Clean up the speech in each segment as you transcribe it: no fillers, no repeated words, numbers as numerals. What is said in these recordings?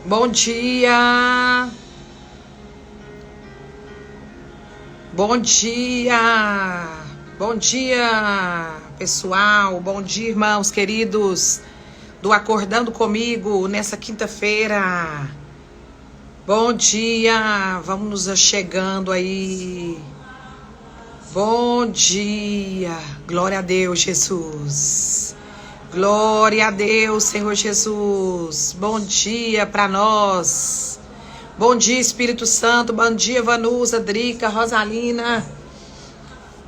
Bom dia. Bom dia. Bom dia, pessoal. Bom dia, irmãos queridos do Acordando Comigo nessa quinta-feira. Bom dia. Vamos nos chegando aí. Bom dia. Glória a Deus, Jesus. Glória a Deus, Senhor Jesus. Bom dia para nós. Bom dia, Espírito Santo. Bom dia, Vanusa, Drica, Rosalina.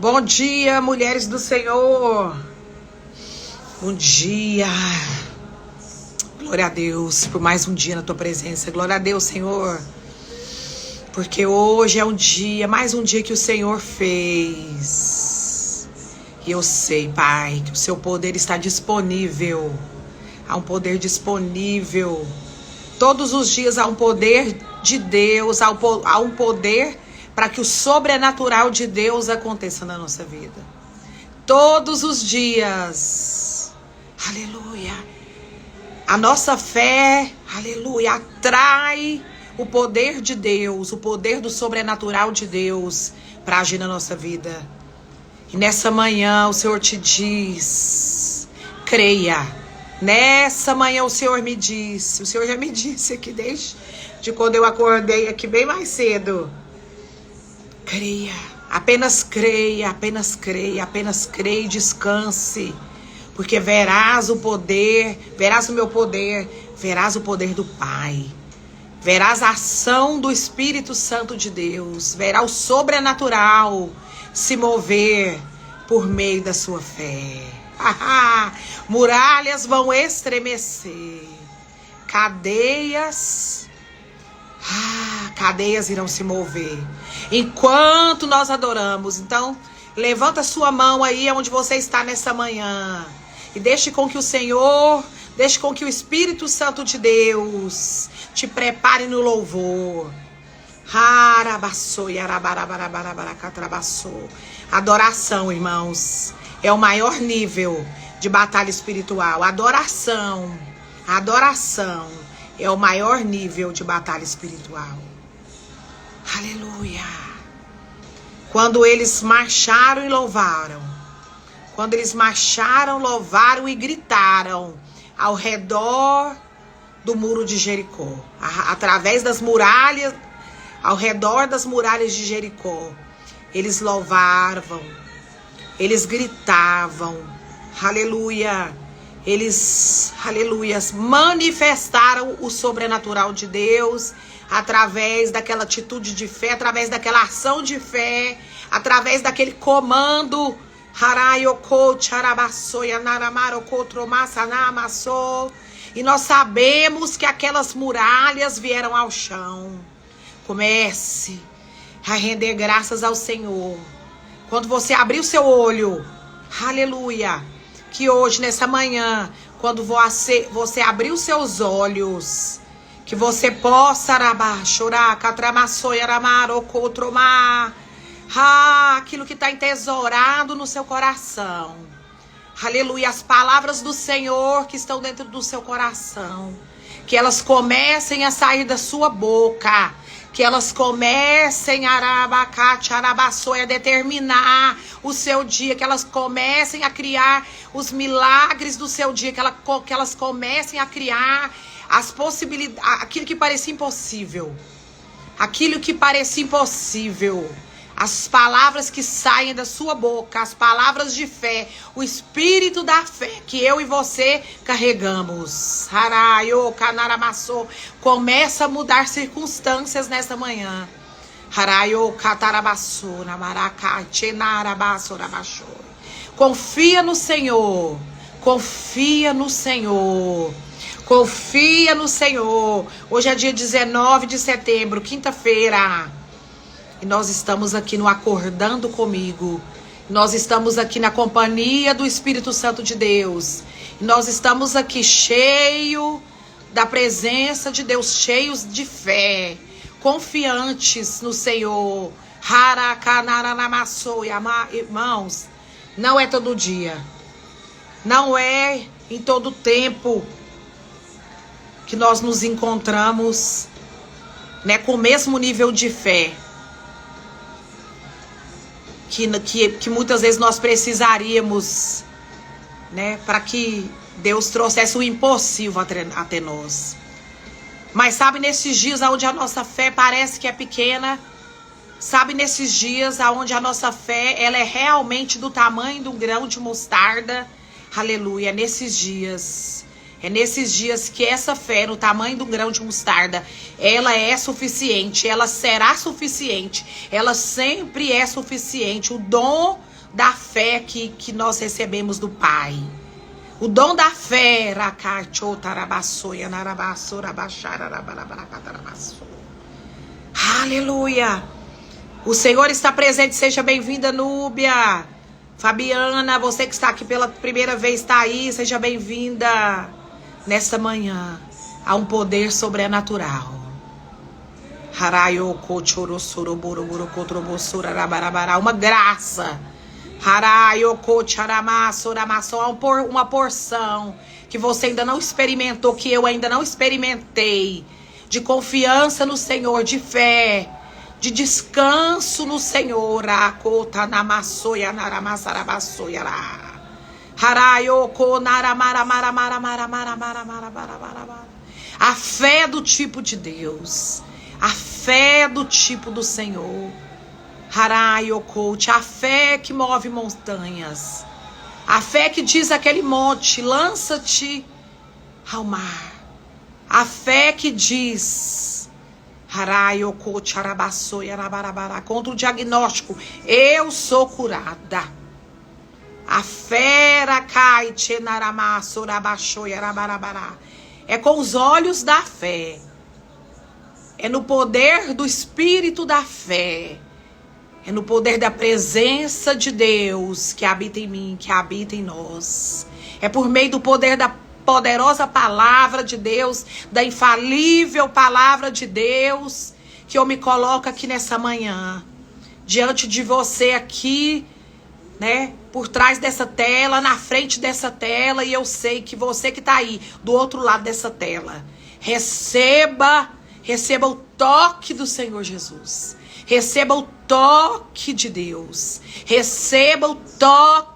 Bom dia, mulheres do Senhor. Bom dia. Glória a Deus por mais um dia na tua presença. Glória a Deus, Senhor. Porque hoje é um dia, mais um dia que o Senhor fez. E eu sei, Pai, que o seu poder está disponível. Há um poder disponível. Todos os dias há um poder de Deus, há um poder para que o sobrenatural de Deus aconteça na nossa vida. Todos os dias. Aleluia. A nossa fé, aleluia, atrai o poder de Deus, o poder do sobrenatural de Deus para agir na nossa vida. E nessa manhã o Senhor te diz, creia. Nessa manhã o Senhor me disse, o Senhor já me disse aqui desde quando eu acordei aqui bem mais cedo. Creia, apenas creia, apenas creia, apenas creia e descanse. Porque verás o poder, verás o meu poder, verás o poder do Pai. Verás a ação do Espírito Santo de Deus, verás o sobrenatural se mover por meio da sua fé. Muralhas vão estremecer, cadeias irão se mover enquanto nós adoramos. Então, levanta sua mão aí onde você está nessa manhã e deixe com que o Senhor, deixe com que o Espírito Santo de Deus te prepare no louvor. Adoração, irmãos, é o maior nível de batalha espiritual. Adoração é o maior nível de batalha espiritual. Aleluia. Quando eles marcharam e louvaram, quando eles marcharam, louvaram e gritaram ao redor do muro de Jericó, através das muralhas, ao redor das muralhas de Jericó, eles louvavam, eles gritavam, aleluia, eles, aleluia, manifestaram o sobrenatural de Deus através daquela atitude de fé, através daquela ação de fé, através daquele comando. E nós sabemos que aquelas muralhas vieram ao chão. Comece a render graças ao Senhor. Quando você abrir o seu olho, aleluia, que hoje, nessa manhã, quando você abrir os seus olhos, que você possa chorar, aquilo que está entesourado no seu coração. Aleluia, as palavras do Senhor que estão dentro do seu coração, que elas comecem a sair da sua boca, que elas comecem a determinar o seu dia, que elas comecem a criar os milagres do seu dia, que elas comecem a criar as possibilidades, aquilo que parecia impossível. Aquilo que parecia impossível. As palavras que saem da sua boca, as palavras de fé, o espírito da fé que eu e você carregamos. Começa a mudar circunstâncias nesta manhã. Confia no Senhor. Confia no Senhor. Confia no Senhor. Hoje é dia 19 de setembro, quinta-feira. E nós estamos aqui no Acordando Comigo. Nós estamos aqui na companhia do Espírito Santo de Deus. E nós estamos aqui cheio da presença de Deus, cheios de fé, confiantes no Senhor. Irmãos, não é todo dia. Não é em todo tempo que nós nos encontramos, né, com o mesmo nível de fé que muitas vezes nós precisaríamos, né, para que Deus trouxesse o impossível até nós. Mas sabe, nesses dias onde a nossa fé parece que é pequena, sabe, nesses dias onde a nossa fé ela é realmente do tamanho de um grão de mostarda, aleluia, é nesses dias que essa fé, no tamanho do grão de mostarda, ela é suficiente, ela será suficiente, ela sempre é suficiente. O dom da fé que nós recebemos do Pai. O dom da fé. Aleluia. O Senhor está presente. Seja bem-vinda, Núbia. Fabiana, você que está aqui pela primeira vez, está aí. Seja bem-vinda. Nesta manhã, há um poder sobrenatural. Uma graça. Uma porção que você ainda não experimentou, que eu ainda não experimentei. De confiança no Senhor, de fé, de descanso no Senhor. A fé do tipo de Deus, a fé do tipo do Senhor, a fé que move montanhas, a fé que diz aquele monte, lança-te ao mar, a fé que diz contra o diagnóstico, eu sou curada. A fera cai, é com os olhos da fé. É no poder do Espírito da fé. É no poder da presença de Deus que habita em mim, que habita em nós. É por meio do poder da poderosa palavra de Deus, da infalível palavra de Deus, que eu me coloco aqui nessa manhã, diante de você aqui, né, por trás dessa tela, na frente dessa tela, e eu sei que você que está aí, do outro lado dessa tela, receba o toque do Senhor Jesus, receba o toque de Deus, receba o toque,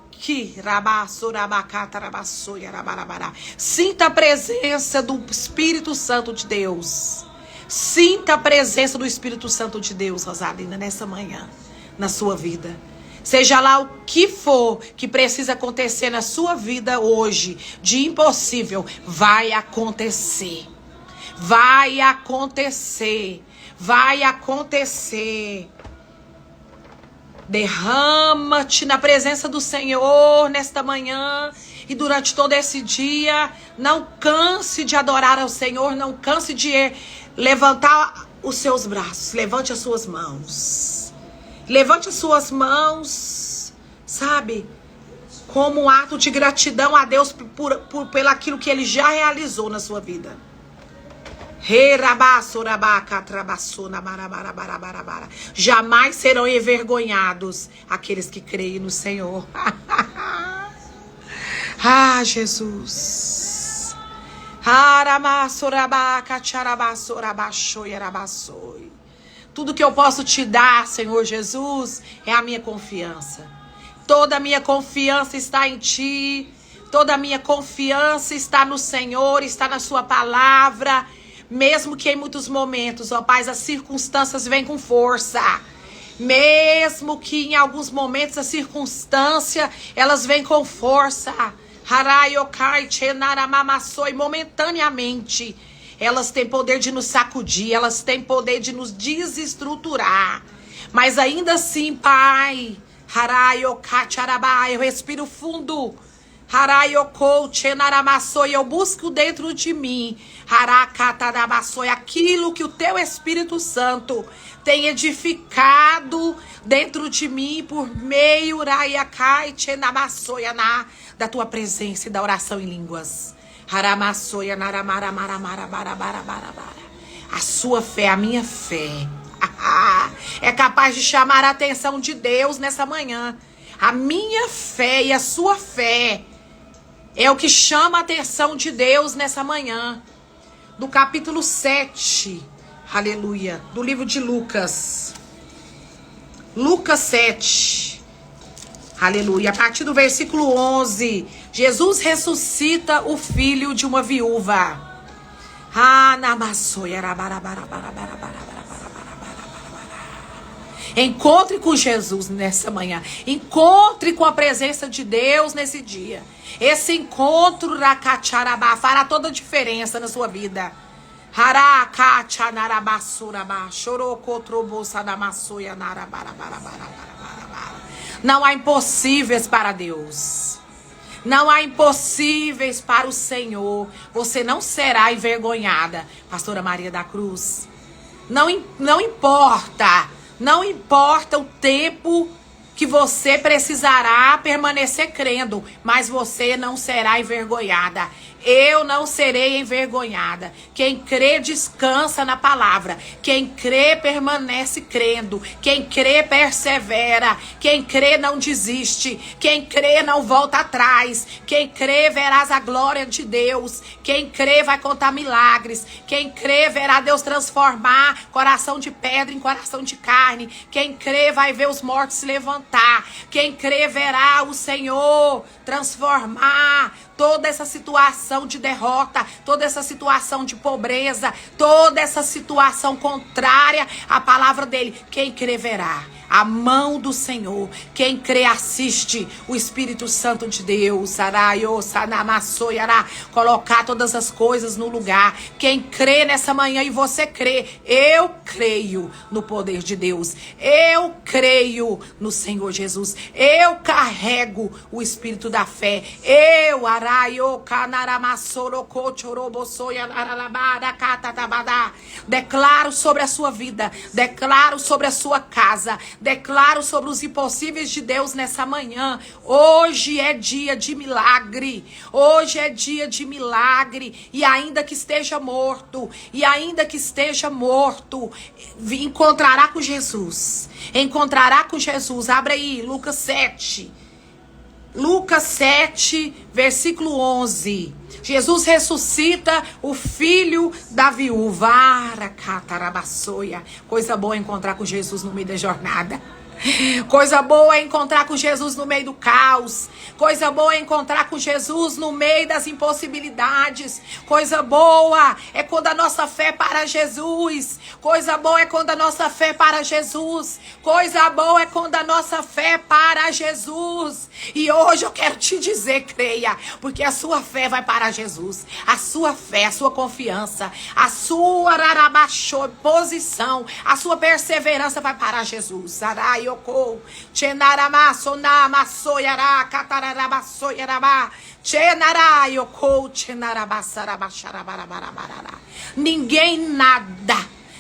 sinta a presença do Espírito Santo de Deus, sinta a presença do Espírito Santo de Deus, Rosalina, nessa manhã, na sua vida. Seja lá o que for que precisa acontecer na sua vida hoje, de impossível, vai acontecer. Vai acontecer. Vai acontecer. Derrama-te na presença do Senhor nesta manhã e durante todo esse dia. Não canse de adorar ao Senhor, não canse de levantar os seus braços. Levante as suas mãos. Levante as suas mãos, sabe? Como um ato de gratidão a Deus pelo aquilo que Ele já realizou na sua vida. Jamais serão envergonhados aqueles que creem no Senhor. Ah, Jesus. Tudo que eu posso te dar, Senhor Jesus, é a minha confiança. Toda a minha confiança está em Ti. Toda a minha confiança está no Senhor, está na Sua palavra. Mesmo que em muitos momentos, ó Pai, as circunstâncias vêm com força. Mesmo que em alguns momentos as circunstâncias, elas vêm com força. Momentaneamente. Elas têm poder de nos sacudir, elas têm poder de nos desestruturar. Mas ainda assim, Pai, eu respiro fundo. Eu busco dentro de mim aquilo que o Teu Espírito Santo tem edificado dentro de mim por meio da Tua presença e da oração em línguas. A sua fé, a minha fé, é capaz de chamar a atenção de Deus nessa manhã. A minha fé e a sua fé É o que chama a atenção de Deus nessa manhã. Do capítulo 7, aleluia, do livro de Lucas. Lucas 7, aleluia, a partir do versículo 11. Jesus ressuscita o filho de uma viúva. Encontre com Jesus nessa manhã. Encontre com a presença de Deus nesse dia. Esse encontro fará toda a diferença na sua vida. Não há impossíveis para Deus. Não há impossíveis para o Senhor. Você não será envergonhada, Pastora Maria da Cruz. Não importa. Não importa o tempo que você precisará permanecer crendo, mas você não será envergonhada. Eu não serei envergonhada. Quem crê descansa na palavra. Quem crê permanece crendo. Quem crê persevera. Quem crê não desiste. Quem crê não volta atrás. Quem crê verás a glória de Deus. Quem crê vai contar milagres. Quem crê verá Deus transformar coração de pedra em coração de carne. Quem crê vai ver os mortos se levantar. Quem crê verá o Senhor transformar toda essa situação de derrota, toda essa situação de pobreza, toda essa situação contrária à palavra dele. Quem crê verá a mão do Senhor. Quem crê assiste o Espírito Santo de Deus. Colocar todas as coisas no lugar. Quem crê nessa manhã e você crê, eu creio no poder de Deus. Eu creio no Senhor Jesus. Eu carrego o Espírito da fé. Eu declaro sobre a sua vida, declaro sobre a sua casa, declaro sobre os impossíveis de Deus nessa manhã. Hoje é dia de milagre. Hoje é dia de milagre. E ainda que esteja morto, encontrará com Jesus. Encontrará com Jesus. Abre aí, Lucas 7. Lucas 7, versículo 11. Jesus ressuscita o filho da viúva. Coisa boa encontrar com Jesus no meio da jornada. Coisa boa é encontrar com Jesus no meio do caos. Coisa boa é encontrar com Jesus no meio das impossibilidades. Coisa boa é quando a nossa fé para Jesus. Coisa boa é quando a nossa fé para Jesus. Coisa boa é quando a nossa fé para Jesus. E hoje eu quero te dizer, creia, porque a sua fé vai para Jesus. A sua fé, a sua confiança, a sua posição, a sua perseverança vai para Jesus. Ninguém nada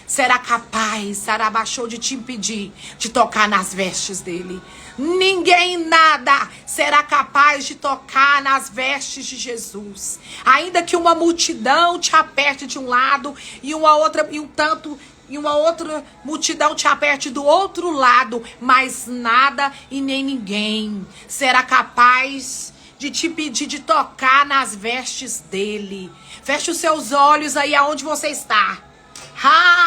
será capaz, Sarabachou, de te impedir de tocar nas vestes dele. Ninguém nada será capaz de tocar nas vestes de Jesus. Ainda que uma multidão te aperte de um lado e uma outra multidão te aperte do outro lado, mas nada e nem ninguém será capaz de te impedir de tocar nas vestes dele. Feche os seus olhos aí aonde você está.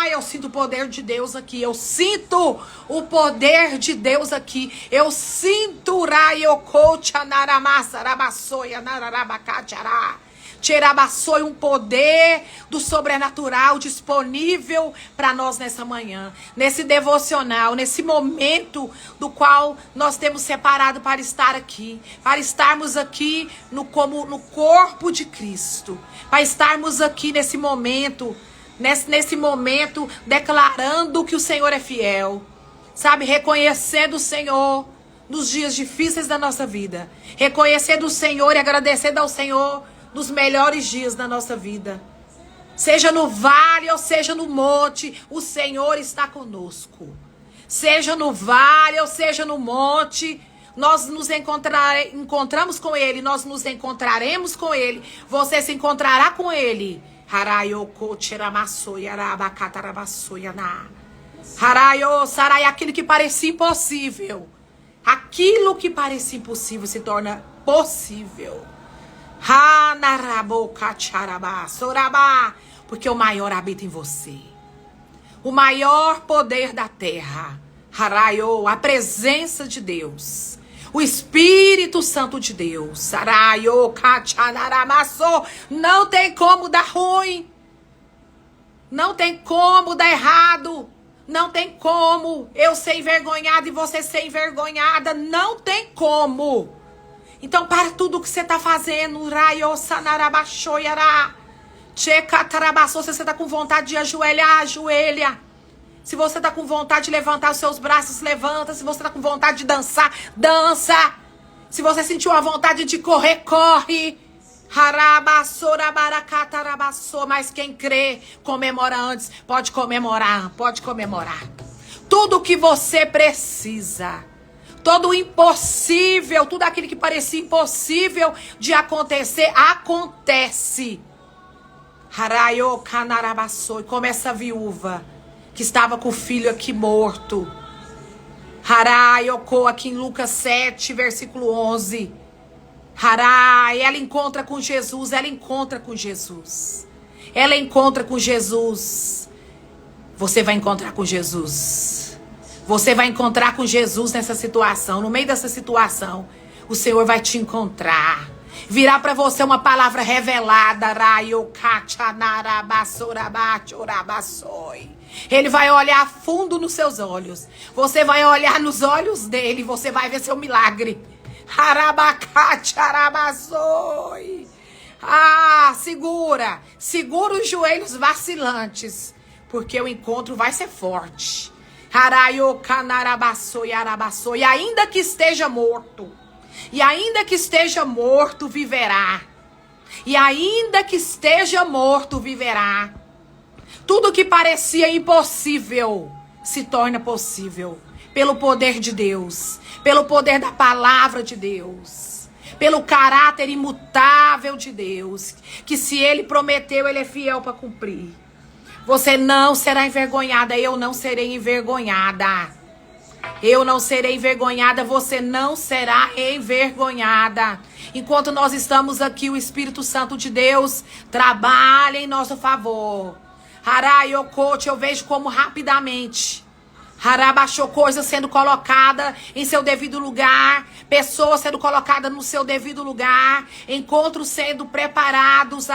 Eu sinto o poder de Deus aqui. Eu sinto o poder de Deus aqui. Eu sinto um poder do sobrenatural disponível para nós nessa manhã, nesse devocional, nesse momento do qual nós temos separado para estar aqui, para estarmos aqui no corpo de Cristo, para estarmos aqui nesse momento declarando que o Senhor é fiel, sabe, reconhecendo o Senhor nos dias difíceis da nossa vida, reconhecendo o Senhor e agradecendo ao Senhor nos melhores dias da nossa vida. Seja no vale ou seja no monte, o Senhor está conosco. Seja no vale ou seja no monte, nós nos encontramos com Ele, nós nos encontraremos com Ele, você se encontrará com Ele. Aquilo que parecia impossível, aquilo que parecia impossível se torna possível. Porque o maior habita em você. O maior poder da terra. A presença de Deus. O Espírito Santo de Deus. Não tem como dar ruim. Não tem como dar errado. Não tem como eu ser envergonhada e você ser envergonhada. Não tem como. Então, para tudo que você está fazendo, se você está com vontade de ajoelhar, ajoelha. Se você está com vontade de levantar os seus braços, levanta. Se você está com vontade de dançar, dança. Se você sentiu a vontade de correr, corre. Mas quem crê, comemora antes. Pode comemorar, pode comemorar. Tudo que você precisa. Todo o impossível, tudo aquilo que parecia impossível de acontecer, acontece. E como essa viúva que estava com o filho aqui morto. Aqui em Lucas 7, versículo 11. Ela encontra com Jesus, ela encontra com Jesus. Ela encontra com Jesus. Você vai encontrar com Jesus. Você vai encontrar com Jesus nessa situação. No meio dessa situação, o Senhor vai te encontrar. Virá para você uma palavra revelada. Ele vai olhar fundo nos seus olhos. Você vai olhar nos olhos dele. Você vai ver seu milagre. Segura. Segura os joelhos vacilantes. Porque o encontro vai ser forte. E ainda que esteja morto. E ainda que esteja morto, viverá. E ainda que esteja morto, viverá. Tudo que parecia impossível se torna possível. Pelo poder de Deus. Pelo poder da palavra de Deus. Pelo caráter imutável de Deus. Que se Ele prometeu, Ele é fiel para cumprir. Você não será envergonhada. Eu não serei envergonhada. Eu não serei envergonhada. Você não será envergonhada. Enquanto nós estamos aqui, o Espírito Santo de Deus trabalha em nosso favor. Eu vejo como rapidamente coisas sendo colocadas em seu devido lugar, pessoas sendo colocadas no seu devido lugar, encontros sendo preparados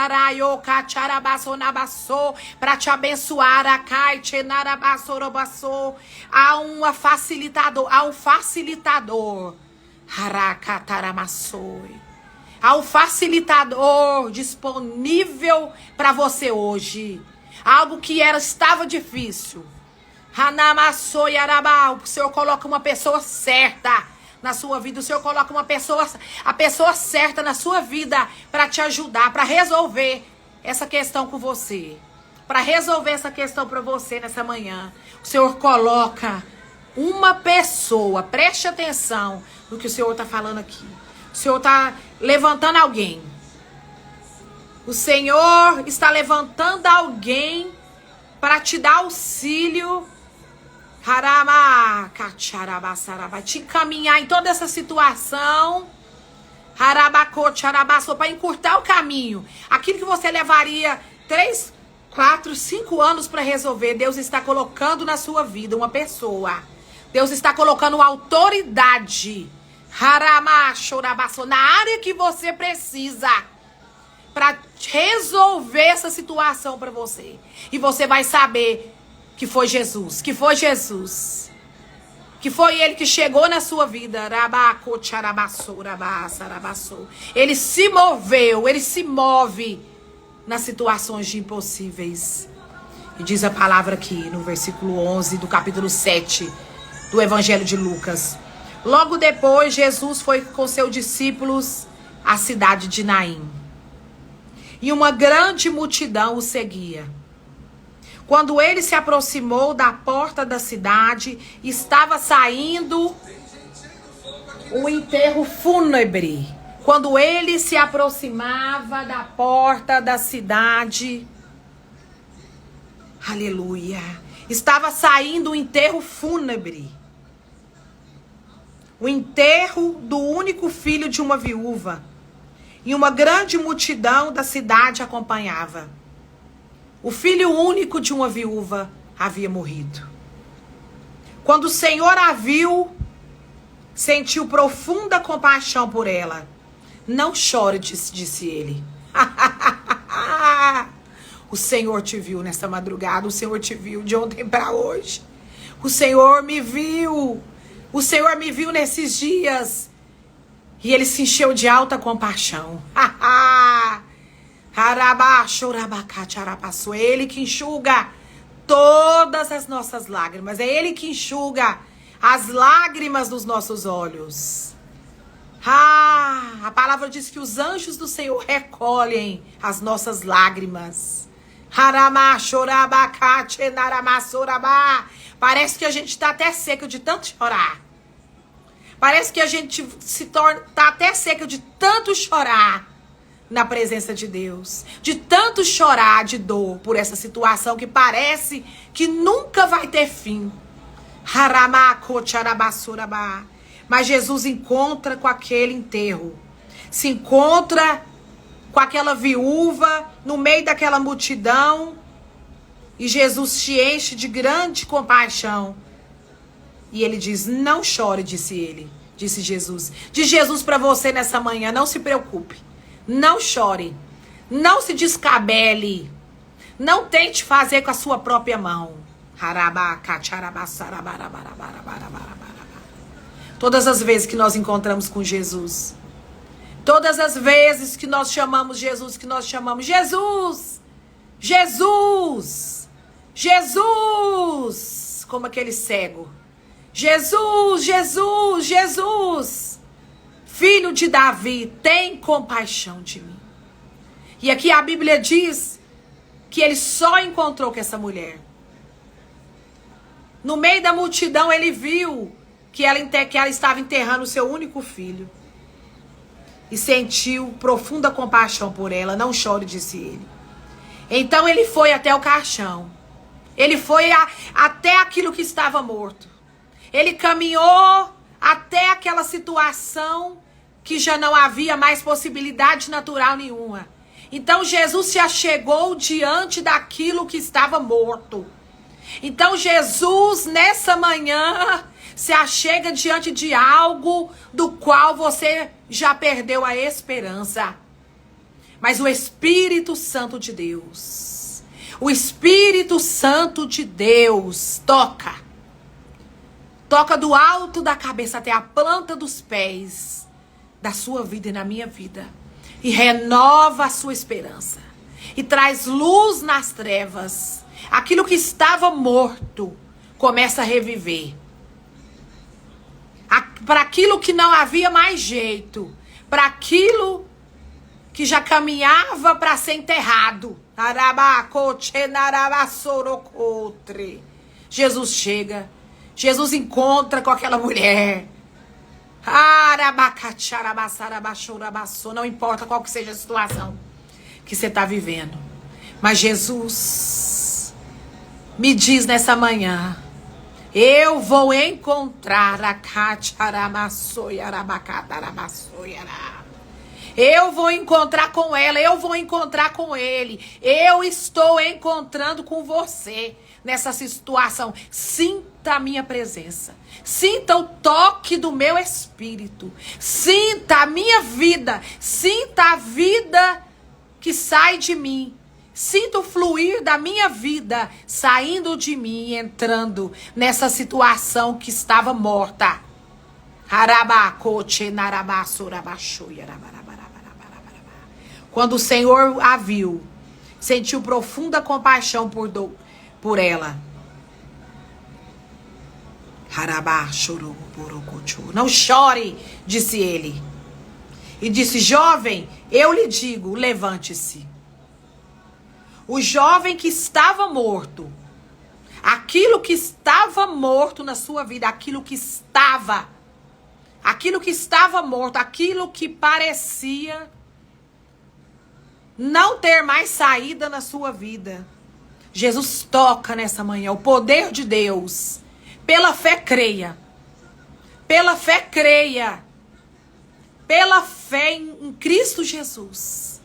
para te abençoar. Há um facilitador. Há um facilitador disponível para você hoje. Algo que estava difícil. O Senhor coloca uma pessoa certa na sua vida. O Senhor coloca a pessoa certa na sua vida para te ajudar, para resolver essa questão com você. Para resolver essa questão para você nessa manhã. O Senhor coloca uma pessoa. Preste atenção no que o Senhor está falando aqui. O Senhor está levantando alguém. O Senhor está levantando alguém para te dar auxílio. Vai te encaminhar em toda essa situação. Para encurtar o caminho. Aquilo que você levaria 3, 4, 5 anos para resolver, Deus está colocando na sua vida uma pessoa. Deus está colocando autoridade. Na área que você precisa. Para resolver essa situação para você. E você vai saber que foi Jesus. Que foi Jesus. Que foi Ele que chegou na sua vida. Ele se moveu. Ele se move nas situações de impossíveis. E diz a palavra aqui no versículo 11 do capítulo 7 do Evangelho de Lucas. Logo depois, Jesus foi com seus discípulos à cidade de Naim. E uma grande multidão o seguia. Quando ele se aproximou da porta da cidade, estava saindo o enterro fúnebre. Quando ele se aproximava da porta da cidade, aleluia, estava saindo o enterro fúnebre. O enterro do único filho de uma viúva. e uma grande multidão da cidade acompanhava. O filho único de uma viúva havia morrido. Quando o Senhor a viu, sentiu profunda compaixão por ela. Não chore, disse ele. O Senhor te viu nesta madrugada, o Senhor te viu de ontem para hoje. O Senhor me viu. O Senhor me viu nesses dias. E ele se encheu de alta compaixão. É ele que enxuga todas as nossas lágrimas. É ele que enxuga as lágrimas dos nossos olhos. A palavra diz que os anjos do Senhor recolhem as nossas lágrimas. Parece que a gente está até seco de tanto chorar. Parece que a gente tá até seco de tanto chorar na presença de Deus. De tanto chorar de dor por essa situação que parece que nunca vai ter fim. Mas Jesus encontra com aquele enterro. Se encontra com aquela viúva no meio daquela multidão. E Jesus te enche de grande compaixão. E ele diz, não chore, disse Jesus. Diz Jesus para você nessa manhã, não se preocupe. Não chore. Não se descabele. Não tente fazer com a sua própria mão. Todas as vezes que nós encontramos com Jesus, todas as vezes que nós chamamos Jesus, Jesus, Jesus, Jesus, como aquele cego. Jesus, Jesus, Jesus, filho de Davi, tem compaixão de mim. E aqui a Bíblia diz que ele só encontrou com essa mulher. No meio da multidão ele viu que ela estava enterrando o seu único filho. E sentiu profunda compaixão por ela. Não chore, disse ele. Então ele foi até o caixão. Ele foi até aquilo que estava morto. Ele caminhou até aquela situação que já não havia mais possibilidade natural nenhuma. Então Jesus se achegou diante daquilo que estava morto. Então Jesus, nessa manhã, se achega diante de algo do qual você já perdeu a esperança. Mas o Espírito Santo de Deus, o Espírito Santo de Deus toca do alto da cabeça até a planta dos pés da sua vida e na minha vida. E renova a sua esperança. E traz luz nas trevas. Aquilo que estava morto começa a reviver. Para aquilo que não havia mais jeito. Para aquilo que já caminhava para ser enterrado. Jesus chega. Jesus encontra com aquela mulher. Não importa qual que seja a situação que você está vivendo. Mas Jesus me diz nessa manhã, eu vou encontrar a eu vou encontrar com ela, eu vou encontrar com ele. Eu estou encontrando com você nessa situação. Sinta a minha presença. Sinta o toque do meu espírito. Sinta a minha vida. Sinta a vida que sai de mim. Sinta o fluir da minha vida saindo de mim e entrando nessa situação que estava morta. Quando o Senhor a viu, sentiu profunda compaixão por ela. Não chore, disse ele. E disse, jovem, eu lhe digo, levante-se. O jovem que estava morto, aquilo que estava morto na sua vida, aquilo que estava morto, aquilo que parecia não ter mais saída na sua vida. Jesus toca nessa manhã, o poder de Deus. Pela fé creia. Pela fé creia. pela fé em Cristo Jesus.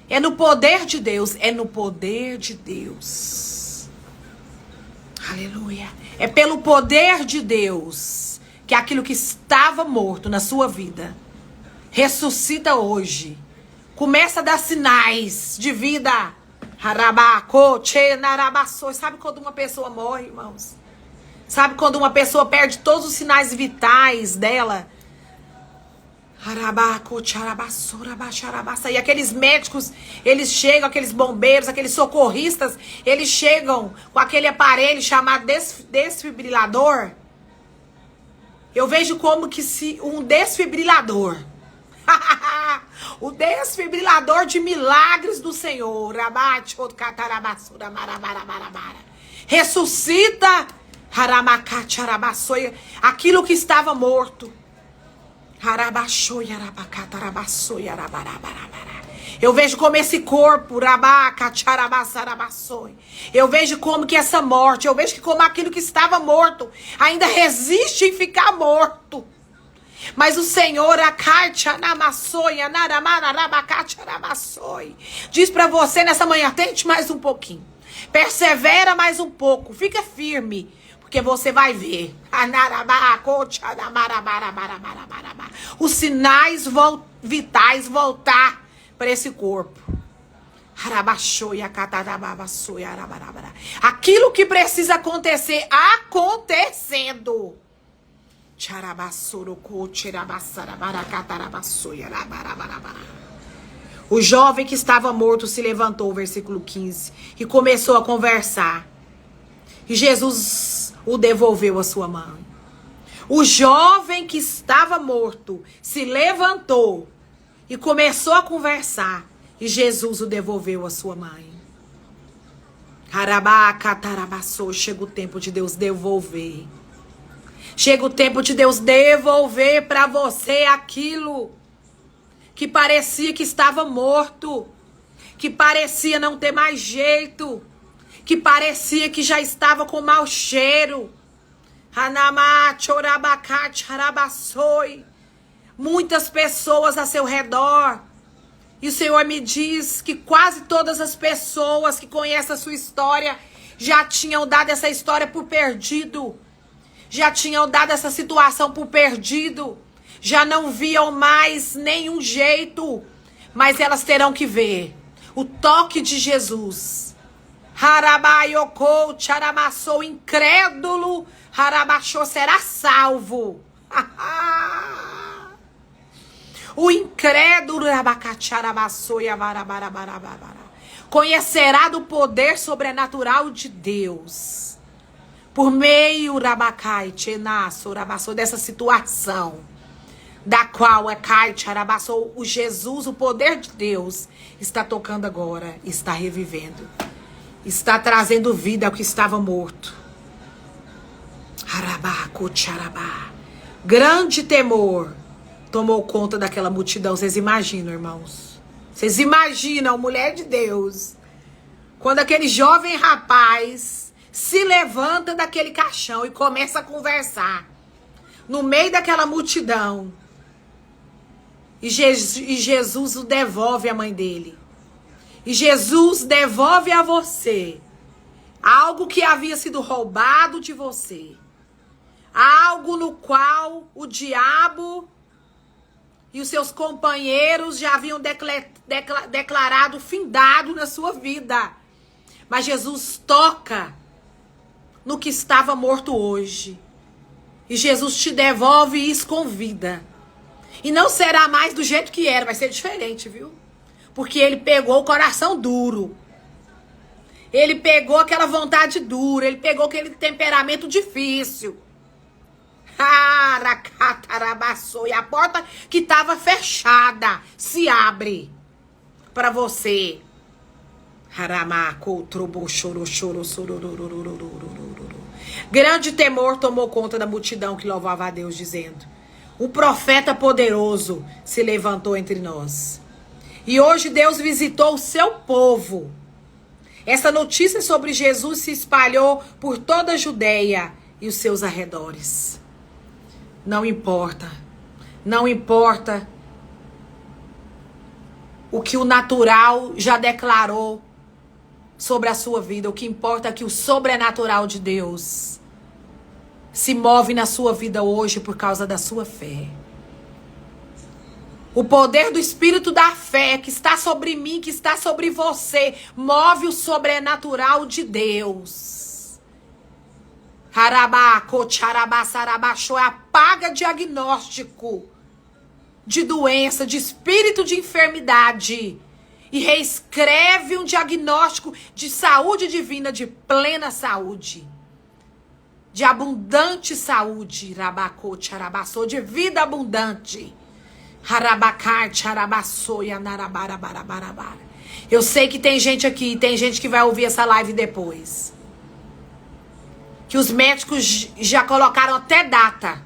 É no poder de Deus, é no poder de Deus. Aleluia. É pelo poder de Deus que aquilo que estava morto na sua vida ressuscita hoje. Começa a dar sinais de vida. Sabe quando uma pessoa morre, irmãos? Sabe quando uma pessoa perde todos os sinais vitais dela? E aqueles médicos, eles chegam, aqueles bombeiros, aqueles socorristas, eles chegam com aquele aparelho chamado desfibrilador. Eu vejo como que se um desfibrilador, o desfibrilador de milagres do Senhor, ressuscita aquilo que estava morto. Eu vejo como esse corpo, eu vejo como que essa morte, eu vejo que como aquilo que estava morto ainda resiste em ficar morto. Mas o Senhor diz para você nessa manhã: tente mais um pouquinho, persevera mais um pouco, fica firme, porque você vai ver os sinais vitais voltar para esse corpo. Aquilo que precisa acontecer, acontecendo. O jovem que estava morto se levantou, versículo 15, e começou a conversar. E Jesus o devolveu à sua mãe. O jovem que estava morto se levantou e começou a conversar. E Jesus o devolveu à sua mãe. Chega o tempo de Deus devolver. Chega o tempo de Deus devolver para você aquilo que parecia que estava morto, que parecia não ter mais jeito, que parecia que já estava com mau cheiro. Muitas pessoas a seu redor. E o Senhor me diz que quase todas as pessoas que conhecem a sua história já tinham dado essa história por perdido. Já tinham dado essa situação por perdido. Já não viam mais nenhum jeito. Mas elas terão que ver o toque de Jesus. Harabaioko, charamassou, incrédulo, harabachou, será salvo. O incrédulo conhecerá do poder sobrenatural de Deus. Por meio dessa situação, da qual o Jesus, o poder de Deus, está tocando agora, está revivendo, está trazendo vida ao que estava morto. Grande temor tomou conta daquela multidão. Vocês imaginam, irmãos? Vocês imaginam, mulher de Deus, quando aquele jovem rapaz se levanta daquele caixão e começa a conversar no meio daquela multidão. E Jesus o devolve à mãe dele. E Jesus devolve a você algo que havia sido roubado de você. Algo no qual o diabo e os seus companheiros já haviam declarado findado na sua vida. Mas Jesus toca no que estava morto hoje. E Jesus te devolve isso com vida. E não será mais do jeito que era, vai ser diferente, viu? Porque ele pegou o coração duro. Ele pegou aquela vontade dura, ele pegou aquele temperamento difícil. E a porta que estava fechada se abre para você. Grande temor tomou conta da multidão que louvava a Deus, dizendo: um profeta poderoso se levantou entre nós. E hoje Deus visitou o seu povo. Essa notícia sobre Jesus se espalhou por toda a Judeia e os seus arredores. Não importa o que o natural já declarou sobre a sua vida. O que importa é que o sobrenatural de Deus se move na sua vida hoje por causa da sua fé. O poder do Espírito da fé que está sobre mim, que está sobre você, move o sobrenatural de Deus. Apaga diagnóstico de doença, de espírito de enfermidade e reescreve um diagnóstico de saúde divina, de plena saúde, de abundante saúde, de vida abundante. Eu sei que tem gente aqui, tem gente que vai ouvir essa live depois, que os médicos já colocaram até data.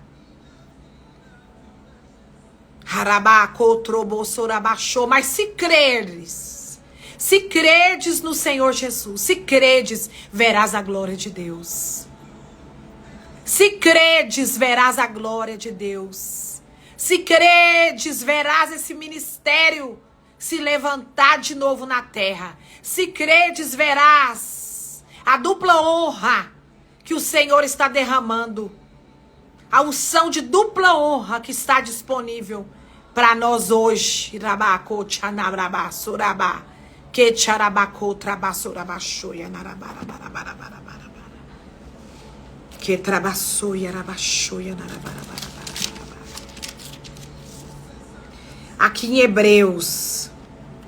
Mas se credes no Senhor Jesus, se credes, verás a glória de Deus. Se credes, verás a glória de Deus. Se credes, verás esse ministério se levantar de novo na terra. Se credes, verás a dupla honra que o Senhor está derramando. A unção de dupla honra que está disponível para nós hoje. Aqui em Hebreus,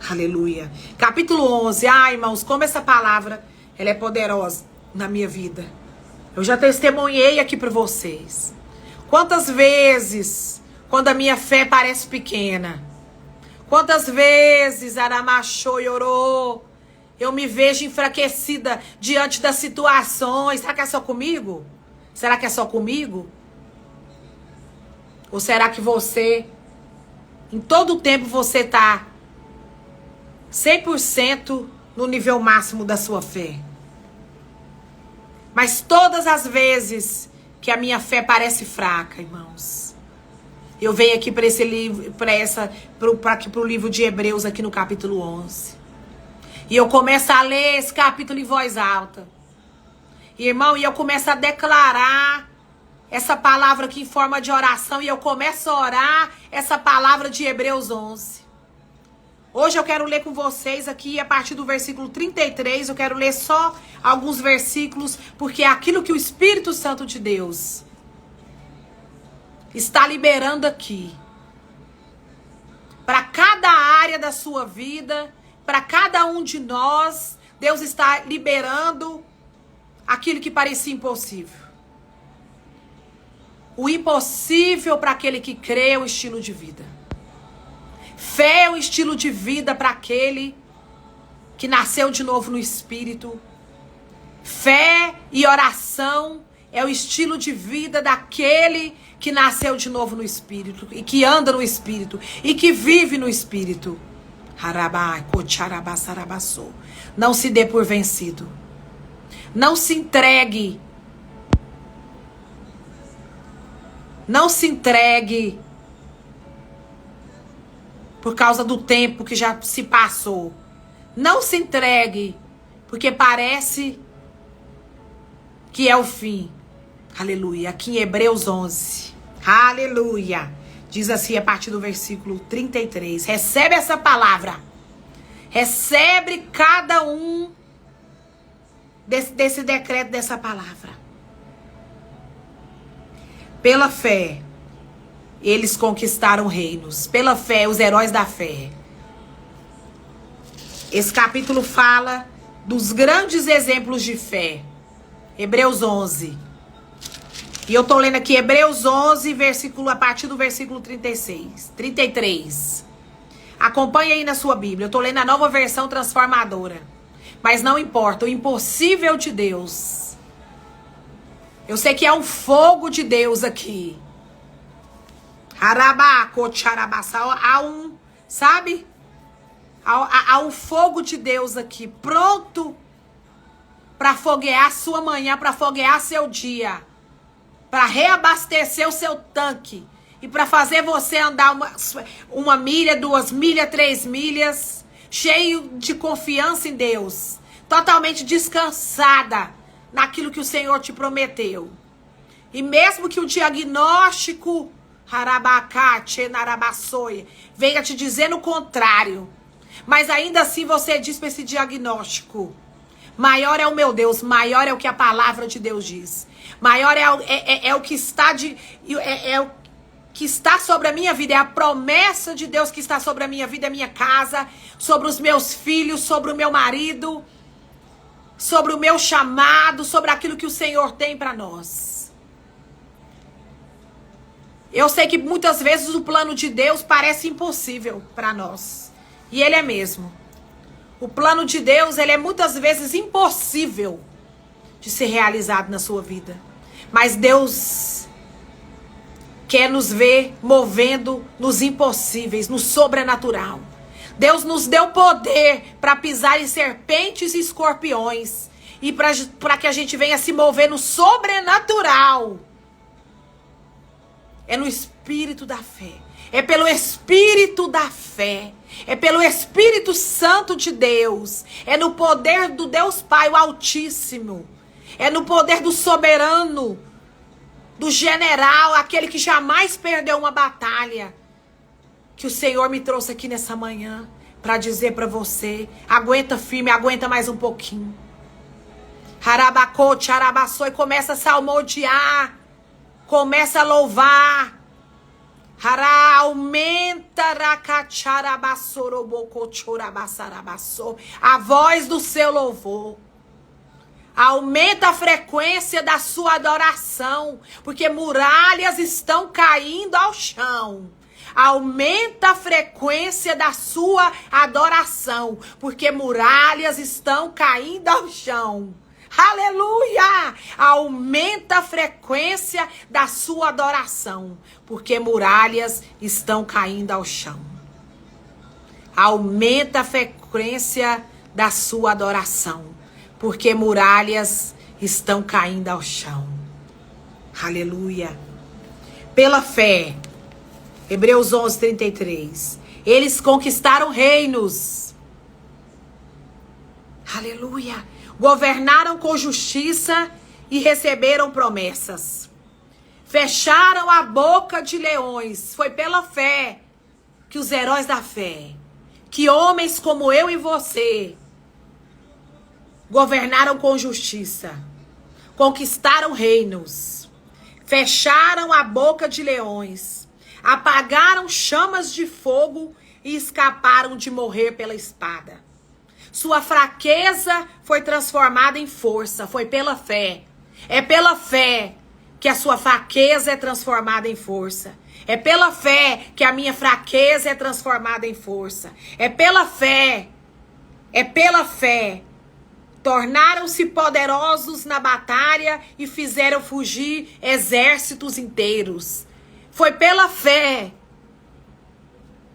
aleluia, capítulo 11. Ai, irmãos, como essa palavra ela é poderosa na minha vida. Eu já testemunhei aqui para vocês. Quantas vezes, quando a minha fé parece pequena, quantas vezes, Aramachô e orou, eu me vejo enfraquecida diante das situações. Será que é só comigo? Será que é só comigo? Ou será que você, em todo o tempo, você está 100% no nível máximo da sua fé? Mas todas as vezes que a minha fé parece fraca, irmãos, eu venho aqui para esse livro, para o livro de Hebreus, aqui no capítulo 11. E eu começo a ler esse capítulo em voz alta. Irmão, e eu começo a declarar essa palavra aqui em forma de oração. E eu começo a orar essa palavra de Hebreus 11. Hoje eu quero ler com vocês aqui a partir do versículo 33. Eu quero ler só alguns versículos, porque é aquilo que o Espírito Santo de Deus está liberando aqui. Para cada área da sua vida, para cada um de nós, Deus está liberando aquilo que parecia impossível. O impossível para aquele que crê é um estilo de vida. Fé é um estilo de vida para aquele que nasceu de novo no Espírito. Fé e oração é o estilo de vida daquele que nasceu de novo no Espírito e que anda no Espírito e que vive no Espírito. Não se dê por vencido. Não se entregue. Não se entregue por causa do tempo que já se passou. Não se entregue porque parece que é o fim. Aleluia. Aqui em Hebreus 11. Aleluia. Diz assim a partir do versículo 33. Recebe essa palavra. Recebe cada um desse decreto, dessa palavra. Pela fé, eles conquistaram reinos. Pela fé, os heróis da fé. Esse capítulo fala dos grandes exemplos de fé. Hebreus 11. E eu tô lendo aqui Hebreus 11, a partir do versículo 33. Acompanhe aí na sua Bíblia. Eu tô lendo a Nova Versão Transformadora. Mas não importa, o impossível de Deus. Eu sei que é um fogo de Deus aqui. Há um, sabe? Há um fogo de Deus aqui, pronto para foguear sua manhã, para foguear seu dia, para reabastecer o seu tanque e para fazer você andar uma milha, 2 milhas, 3 milhas, cheio de confiança em Deus, totalmente descansada naquilo que o Senhor te prometeu. E mesmo que o diagnóstico venha te dizer o contrário, mas ainda assim você diz para esse diagnóstico: maior é o meu Deus, maior é o que a palavra de Deus diz, maior é o que está o que está sobre a minha vida, é a promessa de Deus que está sobre a minha vida, a minha casa, sobre os meus filhos, sobre o meu marido, sobre o meu chamado, sobre aquilo que o Senhor tem para nós. Eu sei que muitas vezes o plano de Deus parece impossível para nós, e ele é mesmo. O plano de Deus, ele é muitas vezes impossível de ser realizado na sua vida. Mas Deus quer nos ver movendo nos impossíveis, no sobrenatural. Deus nos deu poder para pisar em serpentes e escorpiões. E para que a gente venha se mover no sobrenatural. É no espírito da fé. É pelo espírito da fé. É pelo Espírito Santo de Deus. É no poder do Deus Pai, o Altíssimo. É no poder do soberano, do general, aquele que jamais perdeu uma batalha, que o Senhor me trouxe aqui nessa manhã para dizer para você: aguenta firme, aguenta mais um pouquinho. Harabacote, harabaçoi, começa a salmodiar, começa a louvar. Hará, aumenta a voz do seu louvor. Aumenta a frequência da sua adoração, porque muralhas estão caindo ao chão. Aumenta a frequência da sua adoração, porque muralhas estão caindo ao chão. Aleluia! Aumenta a frequência da sua adoração, porque muralhas estão caindo ao chão. Aumenta a frequência da sua adoração, porque muralhas estão caindo ao chão. Aleluia. Pela fé, Hebreus 11:33, eles conquistaram reinos. Aleluia. Governaram com justiça e receberam promessas. Fecharam a boca de leões. Foi pela fé que os heróis da fé, que homens como eu e você, governaram com justiça, conquistaram reinos, fecharam a boca de leões, apagaram chamas de fogo e escaparam de morrer pela espada. Sua fraqueza foi transformada em força, foi pela fé. É pela fé que a sua fraqueza é transformada em força. É pela fé que a minha fraqueza é transformada em força. É pela fé. É pela fé. Tornaram-se poderosos na batalha e fizeram fugir exércitos inteiros. Foi pela fé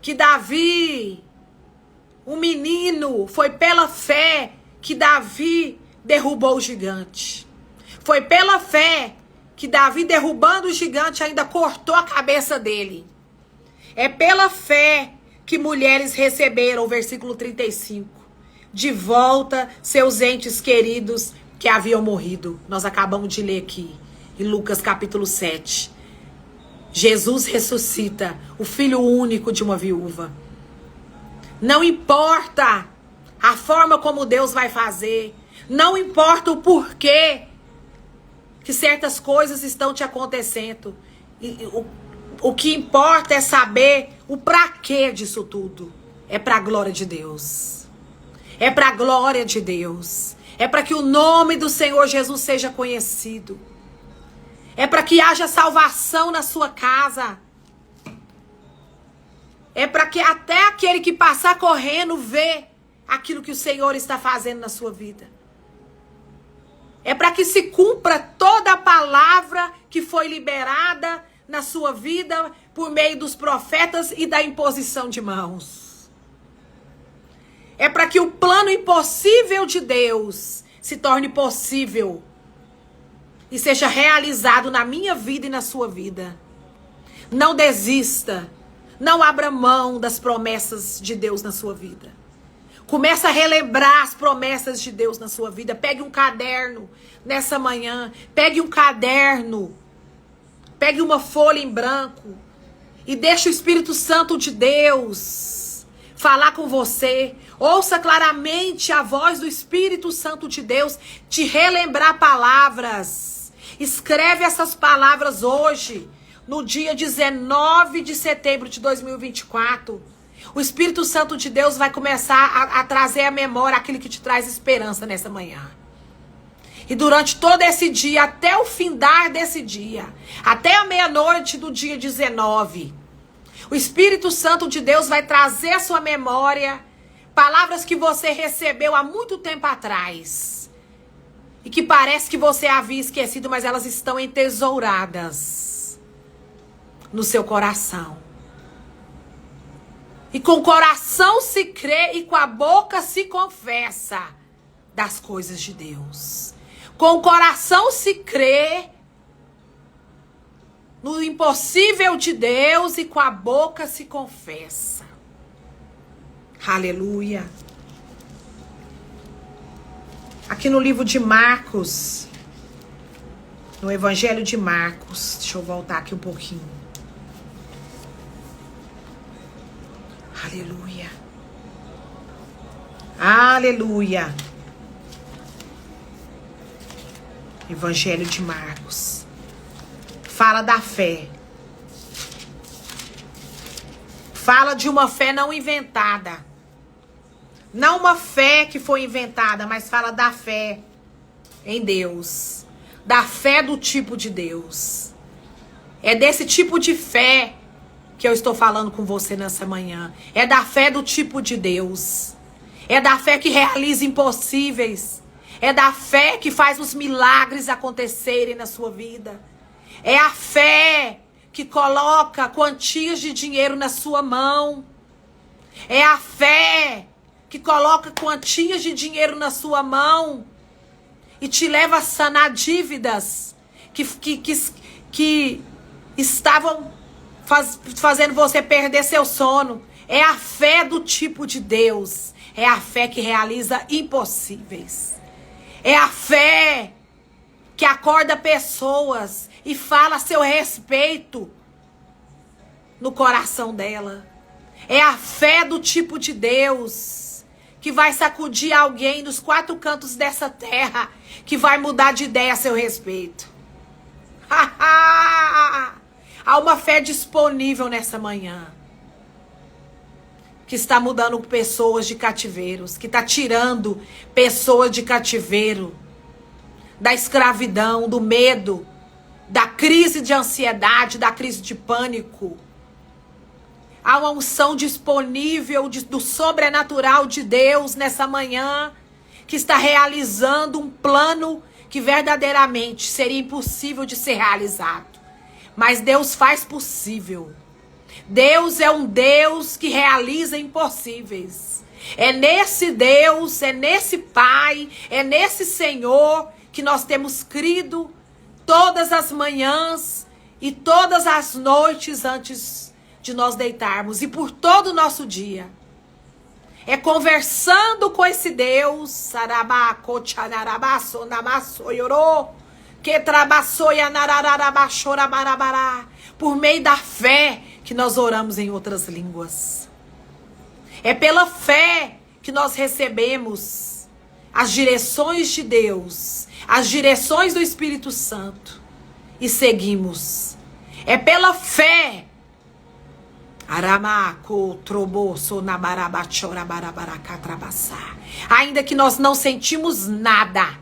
que Davi, o menino, foi pela fé que Davi derrubou o gigante. Foi pela fé que Davi, derrubando o gigante, ainda cortou a cabeça dele. É pela fé que mulheres receberam, versículo 35, de volta seus entes queridos que haviam morrido. Nós acabamos de ler aqui, em Lucas capítulo 7. Jesus ressuscita o filho único de uma viúva. Não importa a forma como Deus vai fazer. Não importa o porquê que certas coisas estão te acontecendo. O que importa é saber o pra quê disso tudo. É para a glória de Deus. É para a glória de Deus. É para que o nome do Senhor Jesus seja conhecido. É para que haja salvação na sua casa. É para que até aquele que passar correndo vê aquilo que o Senhor está fazendo na sua vida. É para que se cumpra toda a palavra que foi liberada na sua vida por meio dos profetas e da imposição de mãos. É para que o plano impossível de Deus se torne possível e seja realizado na minha vida e na sua vida. Não desista. Não abra mão das promessas de Deus na sua vida. Começa a relembrar as promessas de Deus na sua vida. Pegue um caderno nessa manhã. Pegue um caderno. Pegue uma folha em branco. E deixe o Espírito Santo de Deus falar com você. Ouça claramente a voz do Espírito Santo de Deus te relembrar palavras. Escreve essas palavras hoje, no dia 19 de setembro de 2024. O Espírito Santo de Deus vai começar a trazer à memória aquilo que te traz esperança nessa manhã. E durante todo esse dia, até o findar desse dia, até a meia-noite do dia 19, o Espírito Santo de Deus vai trazer à sua memória palavras que você recebeu há muito tempo atrás. E que parece que você havia esquecido, mas elas estão entesouradas no seu coração. E com o coração se crê e com a boca se confessa das coisas de Deus. Com o coração se crê no impossível de Deus e com a boca se confessa. Aleluia. Aqui no livro de Marcos, no Evangelho de Marcos, deixa eu voltar aqui um pouquinho. Aleluia. Aleluia. Evangelho de Marcos. Fala da fé. Fala de uma fé não inventada. Não uma fé que foi inventada, mas fala da fé em Deus. Da fé do tipo de Deus. É desse tipo de fé que eu estou falando com você nessa manhã. É da fé do tipo de Deus. É da fé que realiza impossíveis. É da fé que faz os milagres acontecerem na sua vida. É a fé que coloca quantias de dinheiro na sua mão. É a fé que coloca quantias de dinheiro na sua mão e te leva a sanar dívidas que estavam fazendo você perder seu sono. É a fé do tipo de Deus. É a fé que realiza impossíveis. É a fé que acorda pessoas e fala a seu respeito no coração dela. É a fé do tipo de Deus que vai sacudir alguém dos quatro cantos dessa terra, que vai mudar de ideia a seu respeito. Há uma fé disponível nessa manhã, que está mudando pessoas de cativeiros, que está tirando pessoas de cativeiro, da escravidão, do medo, da crise de ansiedade, da crise de pânico. Há uma unção disponível do sobrenatural de Deus nessa manhã, que está realizando um plano que verdadeiramente seria impossível de ser realizado. Mas Deus faz possível. Deus é um Deus que realiza impossíveis. É nesse Deus, é nesse Pai, é nesse Senhor que nós temos crido todas as manhãs e todas as noites antes de nós deitarmos e por todo o nosso dia. É conversando com esse Deus, por meio da fé que nós oramos em outras línguas. É pela fé que nós recebemos as direções de Deus, as direções do Espírito Santo e seguimos. É pela fé. Ainda que nós não sentimos nada,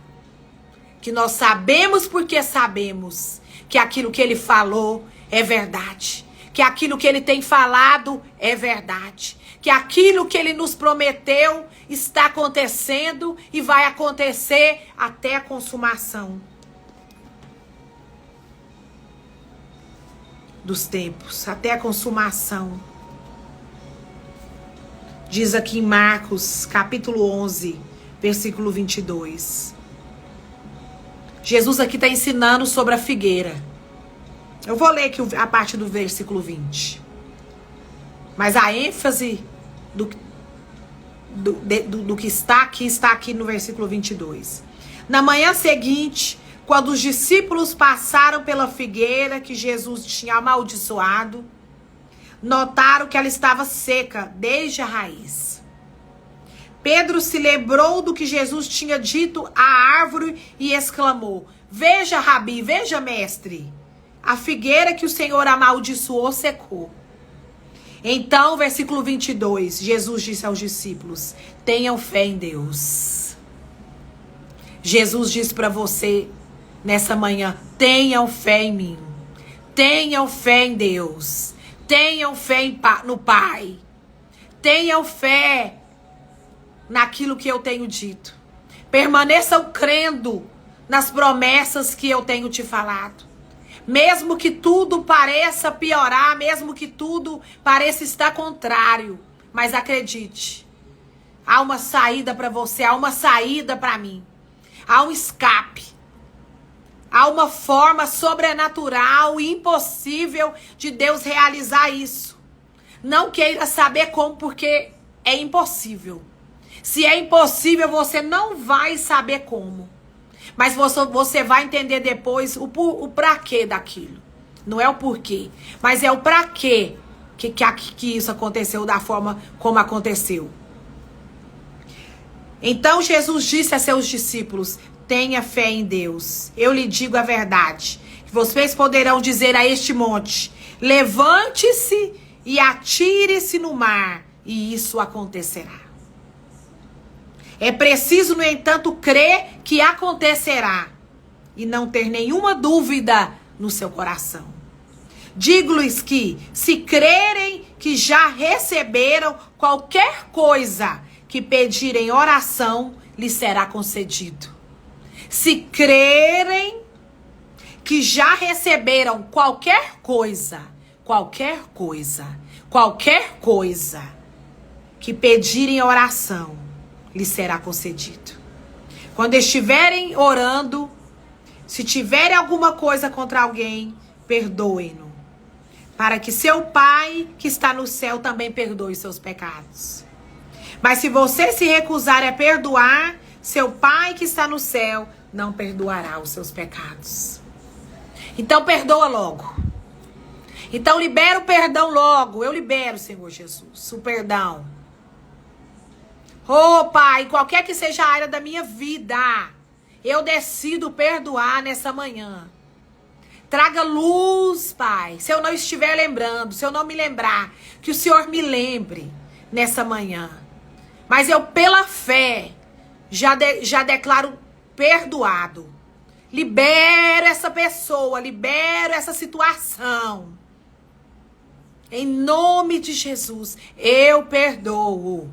que nós sabemos porque sabemos que aquilo que ele falou é verdade, que aquilo que ele tem falado é verdade, que aquilo que ele nos prometeu está acontecendo e vai acontecer até a consumação dos tempos, até a consumação. Diz aqui em Marcos, capítulo 11, versículo 22. Jesus aqui está ensinando sobre a figueira. Eu vou ler aqui a parte do versículo 20. Mas a ênfase do que está aqui no versículo 22. Na manhã seguinte, quando os discípulos passaram pela figueira que Jesus tinha amaldiçoado, notaram que ela estava seca desde a raiz. Pedro se lembrou do que Jesus tinha dito à árvore e exclamou: veja, Rabi, veja, mestre, a figueira que o Senhor amaldiçoou secou. Então, versículo 22, Jesus disse aos discípulos: tenham fé em Deus. Jesus disse para você nessa manhã: tenham fé em mim. Tenham fé em Deus. Tenham fé no Pai. Tenham fé naquilo que eu tenho dito. Permaneçam crendo nas promessas que eu tenho te falado. Mesmo que tudo pareça piorar, mesmo que tudo pareça estar contrário, mas acredite, há uma saída para você, há uma saída para mim. Há um escape. Há uma forma sobrenatural e impossível de Deus realizar isso. Não queira saber como, porque é impossível. Se é impossível, você não vai saber como. Mas você vai entender depois o pra quê daquilo. Não é o porquê, mas é o pra quê que isso aconteceu da forma como aconteceu. Então Jesus disse a seus discípulos: tenha fé em Deus. Eu lhe digo a verdade. Vocês poderão dizer a este monte: levante-se e atire-se no mar, e isso acontecerá. É preciso, no entanto, crer que acontecerá e não ter nenhuma dúvida no seu coração. Digo-lhes que, se crerem que já receberam qualquer coisa que pedirem em oração, lhes será concedido. Se crerem que já receberam qualquer coisa que pedirem em oração, lhes será concedido. Quando estiverem orando, se tiverem alguma coisa contra alguém, perdoem-no, para que seu Pai que está no céu também perdoe seus pecados. Mas se você se recusar a perdoar, seu Pai que está no céu não perdoará os seus pecados. Então perdoa logo. Então libera o perdão logo. Eu libero, Senhor Jesus, o perdão. Oh, Pai, qualquer que seja a área da minha vida, eu decido perdoar nessa manhã. Traga luz, Pai. Se eu não estiver lembrando, se eu não me lembrar, que o Senhor me lembre nessa manhã. Mas eu, pela fé, já declaro perdoado. Libero essa pessoa, libero essa situação. Em nome de Jesus, eu perdoo.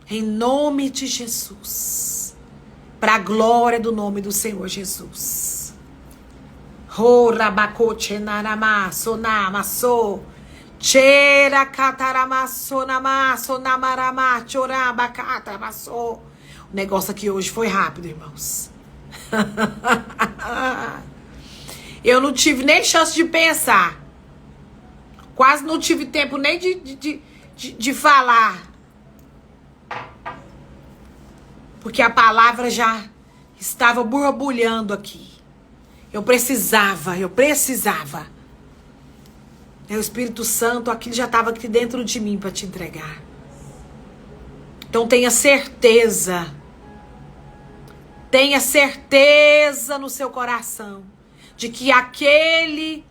Em nome de Jesus. Para a glória do nome do Senhor Jesus. Ho rabacoche naramasso namasso. Cheira cataramasso namasso namarama chorabacatamasso. O negócio aqui hoje foi rápido, irmãos. Eu não tive nem chance de pensar. Quase não tive tempo nem de falar. Porque a palavra já estava borbulhando aqui. Eu precisava. O Espírito Santo, aquilo já estava aqui dentro de mim para te entregar. Então tenha certeza. Tenha certeza no seu coração de que aquele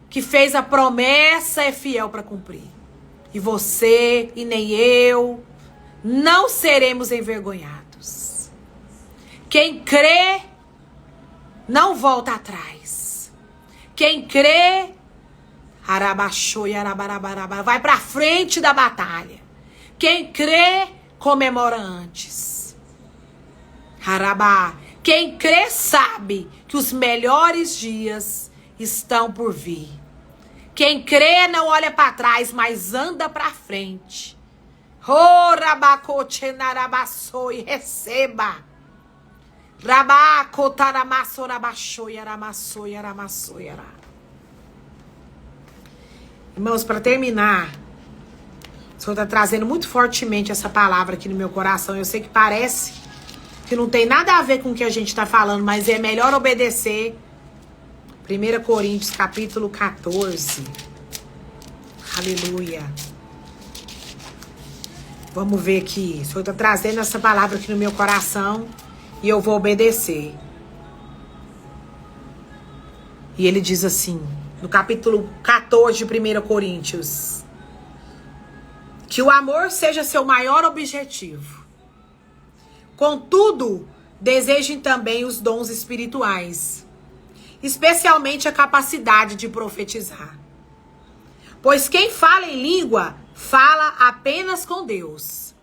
que fez a promessa é fiel para cumprir. E você e nem eu não seremos envergonhados. Quem crê não volta atrás. Quem crê vai para frente da batalha. Quem crê comemora antes. Quem crê sabe que os melhores dias estão por vir. Quem crê não olha para trás, mas anda para frente. E receba. Irmãos, para terminar, o Senhor está trazendo muito fortemente essa palavra aqui no meu coração. Eu sei que parece que não tem nada a ver com o que a gente está falando, mas é melhor obedecer. 1 Coríntios, capítulo 14. Aleluia. Vamos ver aqui. O Senhor está trazendo essa palavra aqui no meu coração e eu vou obedecer. E ele diz assim, no capítulo 14 de 1 Coríntios, que o amor seja seu maior objetivo. Contudo, desejem também os dons espirituais, especialmente a capacidade de profetizar. Pois quem fala em língua, fala apenas com Deus.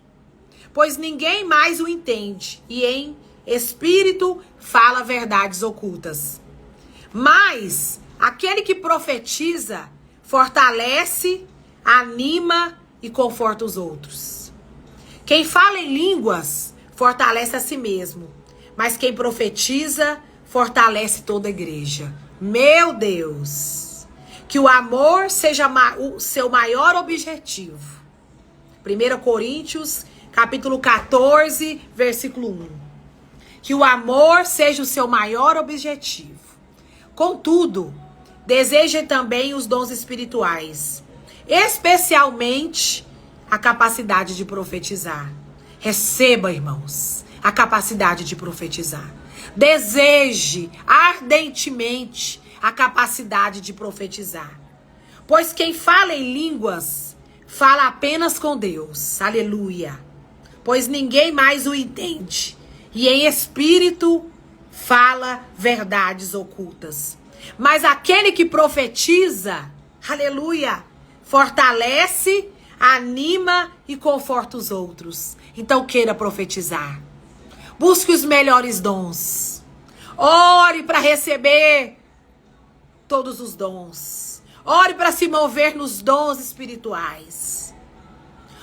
Pois ninguém mais o entende, e em espírito fala verdades ocultas. Mas aquele que profetiza, fortalece, anima e conforta os outros. Quem fala em línguas, fortalece a si mesmo. Mas quem profetiza, fortalece toda a igreja. Meu Deus! Que o amor seja o seu maior objetivo. 1 Coríntios, capítulo 14, versículo 1. Que o amor seja o seu maior objetivo. Contudo, desejem também os dons espirituais, especialmente a capacidade de profetizar. Receba, irmãos, a capacidade de profetizar. Deseje ardentemente a capacidade de profetizar. Pois quem fala em línguas, fala apenas com Deus. Aleluia. Pois ninguém mais o entende. E em espírito fala verdades ocultas. Mas aquele que profetiza, aleluia, fortalece, anima e conforta os outros. Então queira profetizar. Busque os melhores dons. Ore para receber todos os dons. Ore para se mover nos dons espirituais.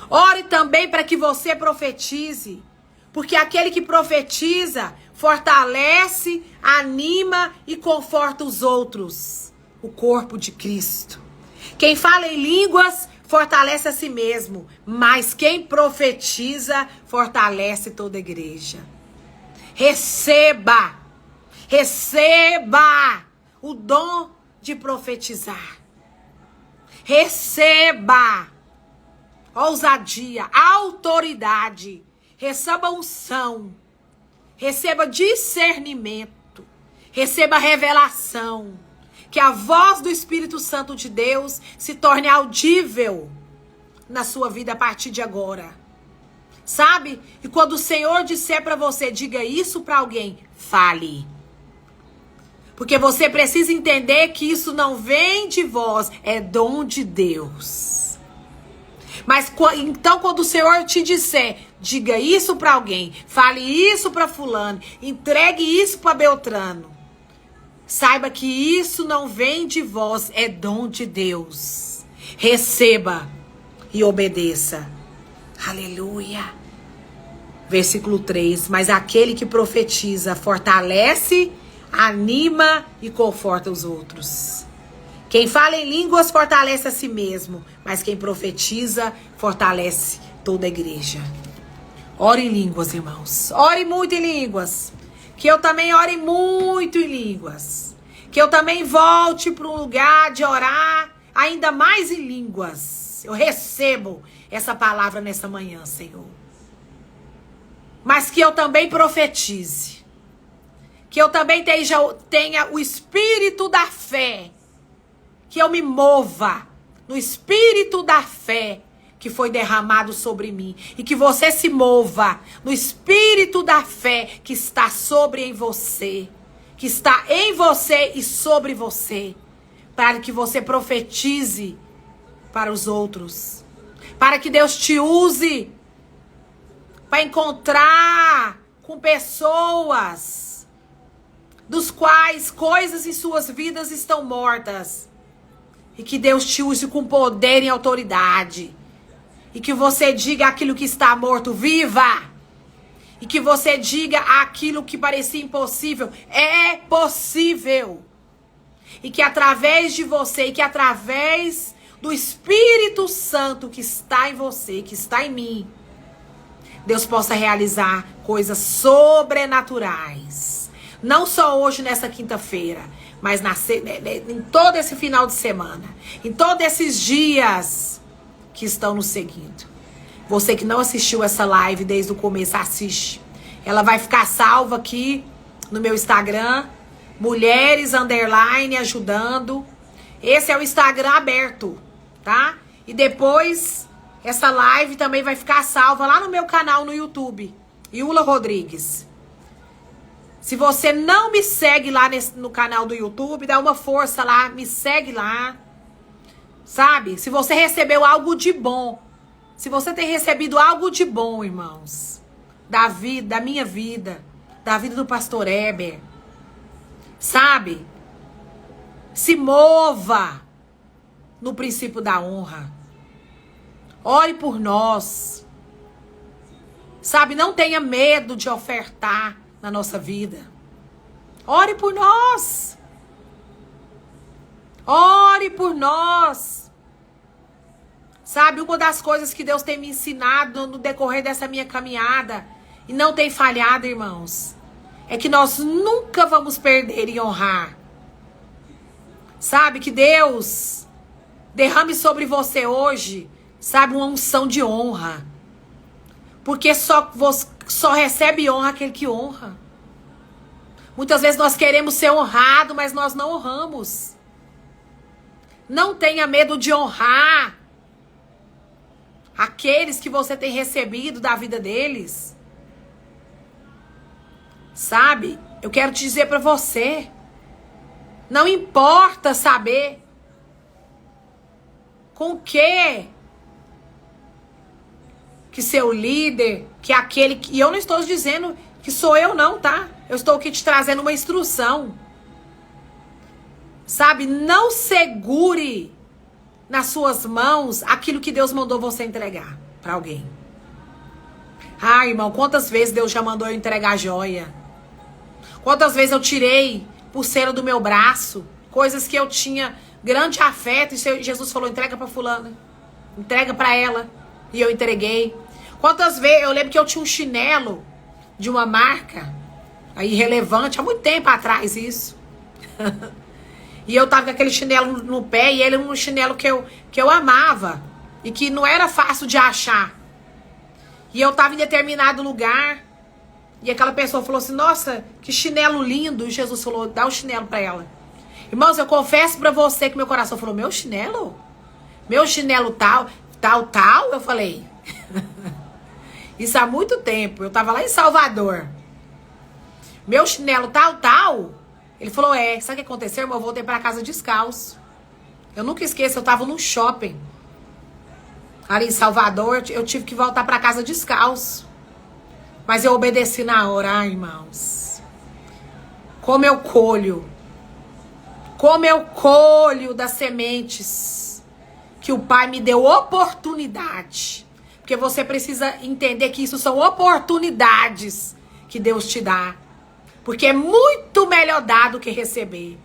Ore também para que você profetize. Porque aquele que profetiza fortalece, anima e conforta os outros. O corpo de Cristo. Quem fala em línguas fortalece a si mesmo. Mas quem profetiza fortalece toda a igreja. Receba. Receba o dom de profetizar. Receba ousadia, autoridade. Receba unção. Receba discernimento. Receba revelação. Que a voz do Espírito Santo de Deus se torne audível na sua vida a partir de agora. Sabe? E quando o Senhor disser para você, diga isso para alguém, fale. Porque você precisa entender que isso não vem de vós, é dom de Deus. Mas então quando o Senhor te disser, diga isso para alguém, fale isso para fulano, entregue isso para Beltrano. Saiba que isso não vem de vós, é dom de Deus. Receba e obedeça. Aleluia. Versículo 3. Mas aquele que profetiza fortalece, anima e conforta os outros. Quem fala em línguas fortalece a si mesmo, mas quem profetiza fortalece toda a igreja. Ore em línguas, irmãos. Ore muito em línguas. Que eu também ore muito em línguas. Que eu também volte para um lugar de orar ainda mais em línguas. Eu recebo essa palavra nessa manhã, Senhor. Mas que eu também profetize. Que eu também tenha o espírito da fé. Que eu me mova no espírito da fé que foi derramado sobre mim. E que você se mova no espírito da fé que está sobre em você. Que está em você e sobre você. Para que você profetize para os outros. Para que Deus te use para encontrar com pessoas dos quais coisas em suas vidas estão mortas. E que Deus te use com poder e autoridade. E que você diga aquilo que está morto, viva! E que você diga aquilo que parecia impossível. É possível. E que através de você, e que através do Espírito Santo que está em você, que está em mim, Deus possa realizar coisas sobrenaturais. Não só hoje, nessa quinta-feira, mas em todo esse final de semana. Em todos esses dias que estão nos seguindo. Você que não assistiu essa live desde o começo, assiste. Ela vai ficar salva aqui no meu Instagram. Mulheres_ajudando. Esse é o Instagram aberto, tá? E depois, essa live também vai ficar salva lá no meu canal no YouTube. Iula Rodrigues. Se você não me segue lá no canal do YouTube, dá uma força lá, me segue lá. Sabe? Se você recebeu algo de bom. Se você tem recebido algo de bom, irmãos. Da vida, da minha vida. Da vida do pastor Heber. Sabe? Se mova no princípio da honra. Ore por nós. Sabe? Não tenha medo de ofertar na nossa vida. Ore por nós. Ore por nós. Sabe, uma das coisas que Deus tem me ensinado no decorrer dessa minha caminhada, e não tem falhado, irmãos, é que nós nunca vamos perder em honrar. Sabe, que Deus derrame sobre você hoje, sabe, uma unção de honra. Porque só recebe honra aquele que honra. Muitas vezes nós queremos ser honrados, mas nós não honramos. Não tenha medo de honrar aqueles que você tem recebido da vida deles. Sabe? Eu quero te dizer para você. Não importa saber com que seu líder, que aquele... E eu não estou dizendo que sou eu não, tá? Eu estou aqui te trazendo uma instrução. Sabe? Não segure nas suas mãos aquilo que Deus mandou você entregar para alguém. Ah, irmão, quantas vezes Deus já mandou eu entregar joia? Quantas vezes eu tirei pulseira do meu braço? Coisas que eu tinha grande afeto. E Jesus falou, entrega para fulana. Entrega para ela. E eu entreguei. Quantas vezes eu lembro que eu tinha um chinelo de uma marca aí relevante, há muito tempo atrás isso. E eu tava com aquele chinelo no pé, e ele era um chinelo que eu amava. E que não era fácil de achar. E eu tava em determinado lugar, e aquela pessoa falou assim, nossa, que chinelo lindo. E Jesus falou, dá o chinelo pra ela. Irmãos, eu confesso pra você que meu coração falou, meu chinelo? Meu chinelo tal? Eu falei. Isso há muito tempo. Eu tava lá em Salvador. Meu chinelo tal? Ele falou, sabe o que aconteceu, irmão? Eu voltei pra casa descalço. Eu nunca esqueço, eu tava num shopping. Ali em Salvador, eu tive que voltar pra casa descalço. Mas eu obedeci na hora, irmãos. Como eu colho das sementes que o Pai me deu oportunidade. Porque você precisa entender que isso são oportunidades que Deus te dá. Porque é muito melhor dar do que receber.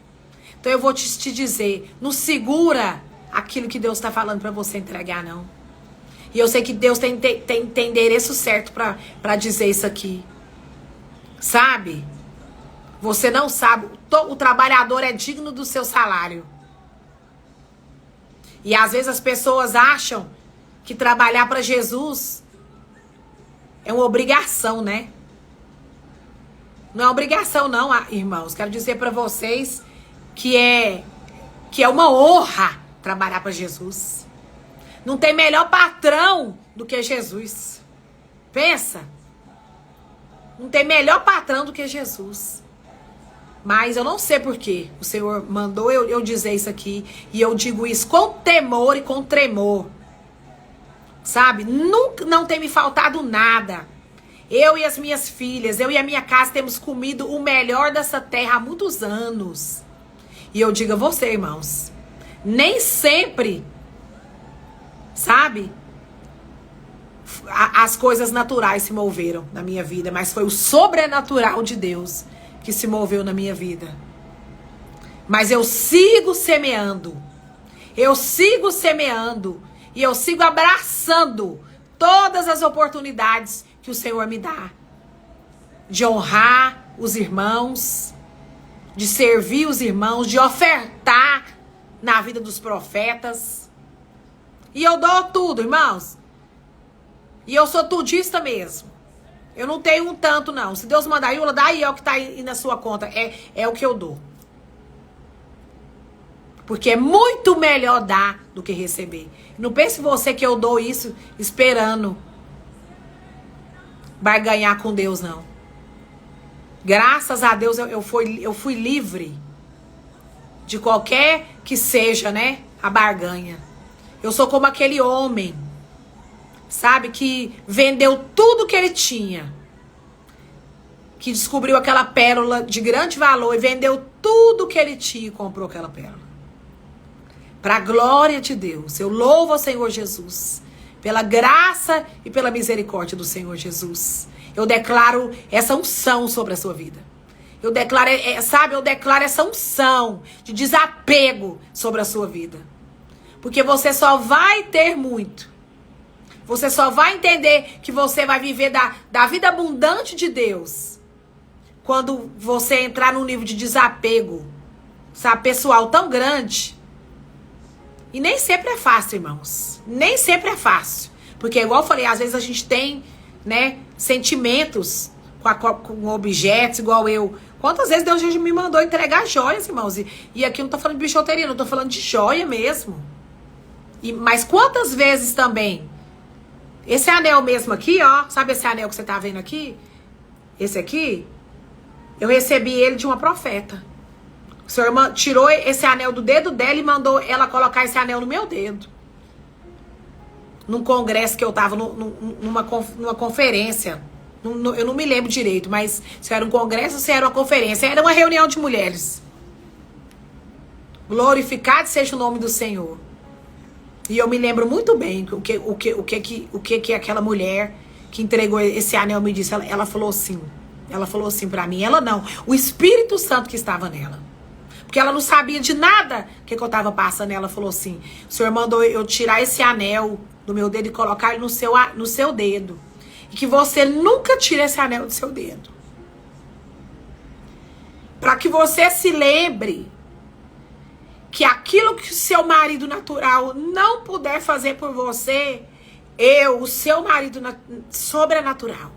Então eu vou te dizer, não segura aquilo que Deus está falando para você entregar, não. E eu sei que Deus tem endereço certo para dizer isso aqui. Sabe? Você não sabe. O trabalhador é digno do seu salário. E às vezes as pessoas acham que trabalhar para Jesus é uma obrigação, né? Não é obrigação não, irmãos. Quero dizer para vocês que é uma honra trabalhar para Jesus. Não tem melhor patrão do que Jesus. Pensa. Não tem melhor patrão do que Jesus. Mas eu não sei por quê. O Senhor mandou eu dizer isso aqui. E eu digo isso com temor e com tremor. Sabe? Nunca, não tem me faltado nada. Eu e as minhas filhas, eu e a minha casa temos comido o melhor dessa terra há muitos anos. E eu digo a você, irmãos, nem sempre, sabe? as coisas naturais se moveram na minha vida, mas foi o sobrenatural de Deus que se moveu na minha vida. Mas eu sigo semeando. Eu sigo semeando. E eu sigo abraçando todas as oportunidades que o Senhor me dá. De honrar os irmãos, de servir os irmãos, de ofertar na vida dos profetas. E eu dou tudo, irmãos. E eu sou tudista mesmo. Eu não tenho um tanto, não. Se Deus mandar, Iula, dá aí, é o que tá aí na sua conta. É o que eu dou. Porque é muito melhor dar do que receber. Não pense você que eu dou isso esperando vai ganhar com Deus, não. Graças a Deus eu fui livre de qualquer que seja, né, a barganha. Eu sou como aquele homem, sabe, que vendeu tudo que ele tinha. Que descobriu aquela pérola de grande valor e vendeu tudo que ele tinha e comprou aquela pérola. Para a glória de Deus, eu louvo ao Senhor Jesus, pela graça e pela misericórdia do Senhor Jesus. Eu declaro essa unção sobre a sua vida. Eu declaro, eu declaro essa unção de desapego sobre a sua vida. Porque você só vai ter muito. Você só vai entender que você vai viver da vida abundante de Deus quando você entrar num nível de desapego, sabe, pessoal tão grande. E nem sempre é fácil, irmãos. Nem sempre é fácil. Porque, igual eu falei, às vezes a gente tem, né, sentimentos com objetos, igual eu. Quantas vezes Deus me mandou entregar joias, irmãos? E aqui eu não tô falando de bijuteria, não tô falando de joia mesmo. Mas quantas vezes também, esse anel mesmo aqui, ó, sabe esse anel que você tá vendo aqui? Esse aqui, eu recebi ele de uma profeta. O Senhor tirou esse anel do dedo dela e mandou ela colocar esse anel no meu dedo. Num congresso que eu tava, numa conferência. Eu não me lembro direito, mas se era um congresso ou se era uma conferência. Era uma reunião de mulheres. Glorificado seja o nome do Senhor. E eu me lembro muito bem o que aquela mulher que entregou esse anel me disse. Ela falou assim pra mim. Ela não, o Espírito Santo que estava nela. Porque ela não sabia de nada que eu tava passando. Ela falou assim: o Senhor mandou eu tirar esse anel do meu dedo e colocar ele no seu dedo. E que você nunca tire esse anel do seu dedo. Para que você se lembre que aquilo que o seu marido natural não puder fazer por você, o seu marido sobrenatural.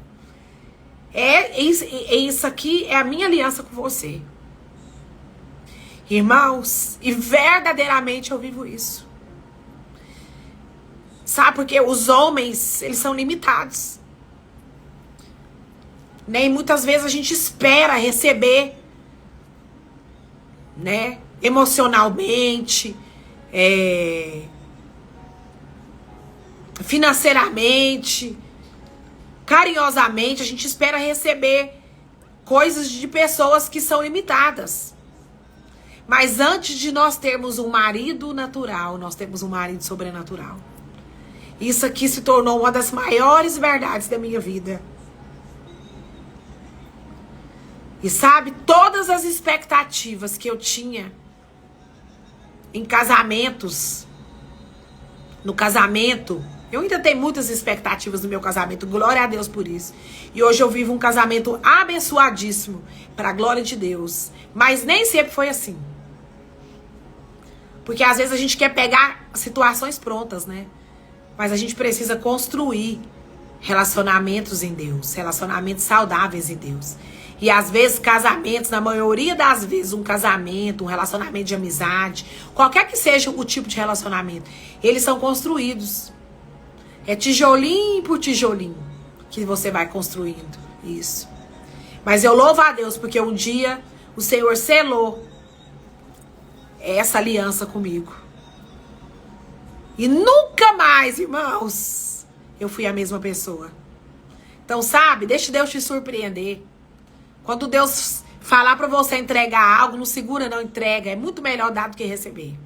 Isso aqui é a minha aliança com você. Irmãos, e verdadeiramente eu vivo isso. Sabe, porque os homens, eles são limitados. Né? E muitas vezes a gente espera receber, né? Emocionalmente, financeiramente, carinhosamente, a gente espera receber coisas de pessoas que são limitadas. Mas antes de nós termos um marido natural, nós temos um marido sobrenatural. Isso aqui se tornou uma das maiores verdades da minha vida. E sabe, todas as expectativas que eu tinha em casamentos, no casamento, eu ainda tenho muitas expectativas no meu casamento, glória a Deus por isso. E hoje eu vivo um casamento abençoadíssimo, para a glória de Deus. Mas nem sempre foi assim. Porque às vezes a gente quer pegar situações prontas, né? Mas a gente precisa construir relacionamentos em Deus, relacionamentos saudáveis em Deus. E às vezes casamentos, na maioria das vezes, um casamento, um relacionamento de amizade, qualquer que seja o tipo de relacionamento, eles são construídos. É tijolinho por tijolinho que você vai construindo isso. Mas eu louvo a Deus porque um dia o Senhor selou essa aliança comigo. E nunca mais, irmãos, eu fui a mesma pessoa. Então, sabe, deixa Deus te surpreender. Quando Deus falar pra você entregar algo, não segura, não entrega. É muito melhor dar do que receber.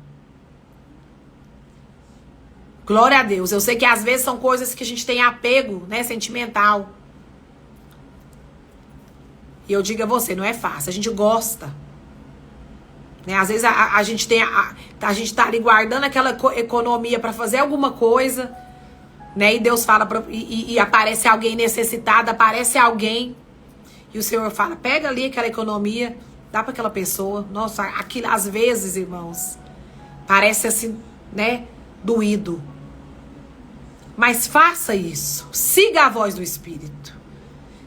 Glória a Deus. Eu sei que às vezes são coisas que a gente tem apego, né, sentimental. E eu digo a você, não é fácil. A gente gosta. Né? Às vezes a gente gente tá ali guardando aquela economia para fazer alguma coisa, né? E Deus fala e aparece alguém necessitado, aparece alguém e o Senhor fala: pega ali aquela economia, dá para aquela pessoa. Nossa, aquilo às vezes, irmãos, parece assim, né? Doído. Mas faça isso. Siga a voz do Espírito.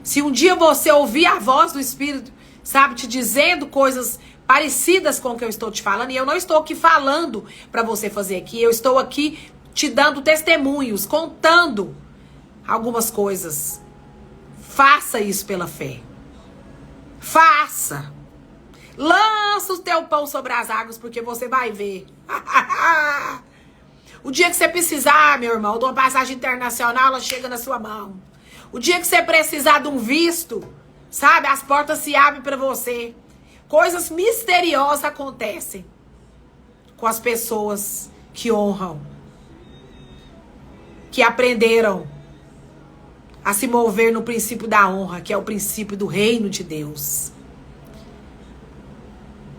Se um dia você ouvir a voz do Espírito, sabe, te dizendo coisas parecidas com o que eu estou te falando, e eu não estou aqui falando para você fazer aqui, eu estou aqui te dando testemunhos, contando algumas coisas. Faça isso pela fé. Faça. Lança o teu pão sobre as águas, porque você vai ver. O dia que você precisar, meu irmão, de uma passagem internacional, ela chega na sua mão. O dia que você precisar de um visto, sabe, as portas se abrem para você. Coisas misteriosas acontecem com as pessoas que honram, que aprenderam a se mover no princípio da honra, que é o princípio do reino de Deus.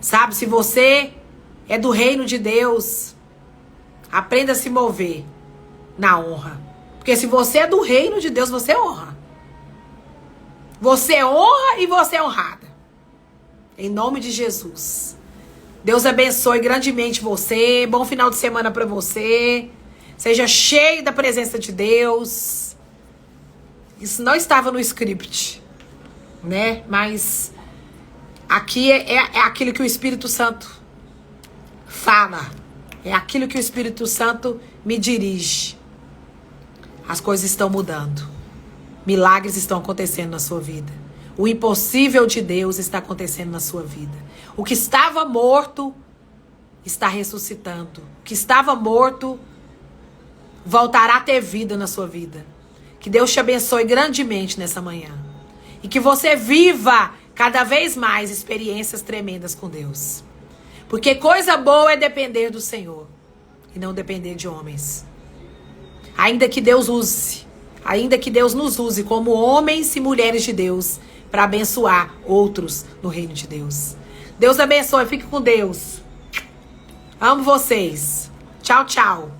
Sabe, se você é do reino de Deus, aprenda a se mover na honra. Porque se você é do reino de Deus, você honra. Você honra e você é honrada. Em nome de Jesus. Deus abençoe grandemente você. Bom final de semana para você. Seja cheio da presença de Deus. Isso não estava no script, né? Mas aqui é aquilo que o Espírito Santo fala. É aquilo que o Espírito Santo me dirige. As coisas estão mudando. Milagres estão acontecendo na sua vida. O impossível de Deus está acontecendo na sua vida. O que estava morto está ressuscitando. O que estava morto voltará a ter vida na sua vida. Que Deus te abençoe grandemente nessa manhã. E que você viva cada vez mais experiências tremendas com Deus. Porque coisa boa é depender do Senhor e não depender de homens. Ainda que Deus nos use como homens e mulheres de Deus para abençoar outros no reino de Deus. Deus abençoe, fique com Deus. Amo vocês. Tchau, tchau.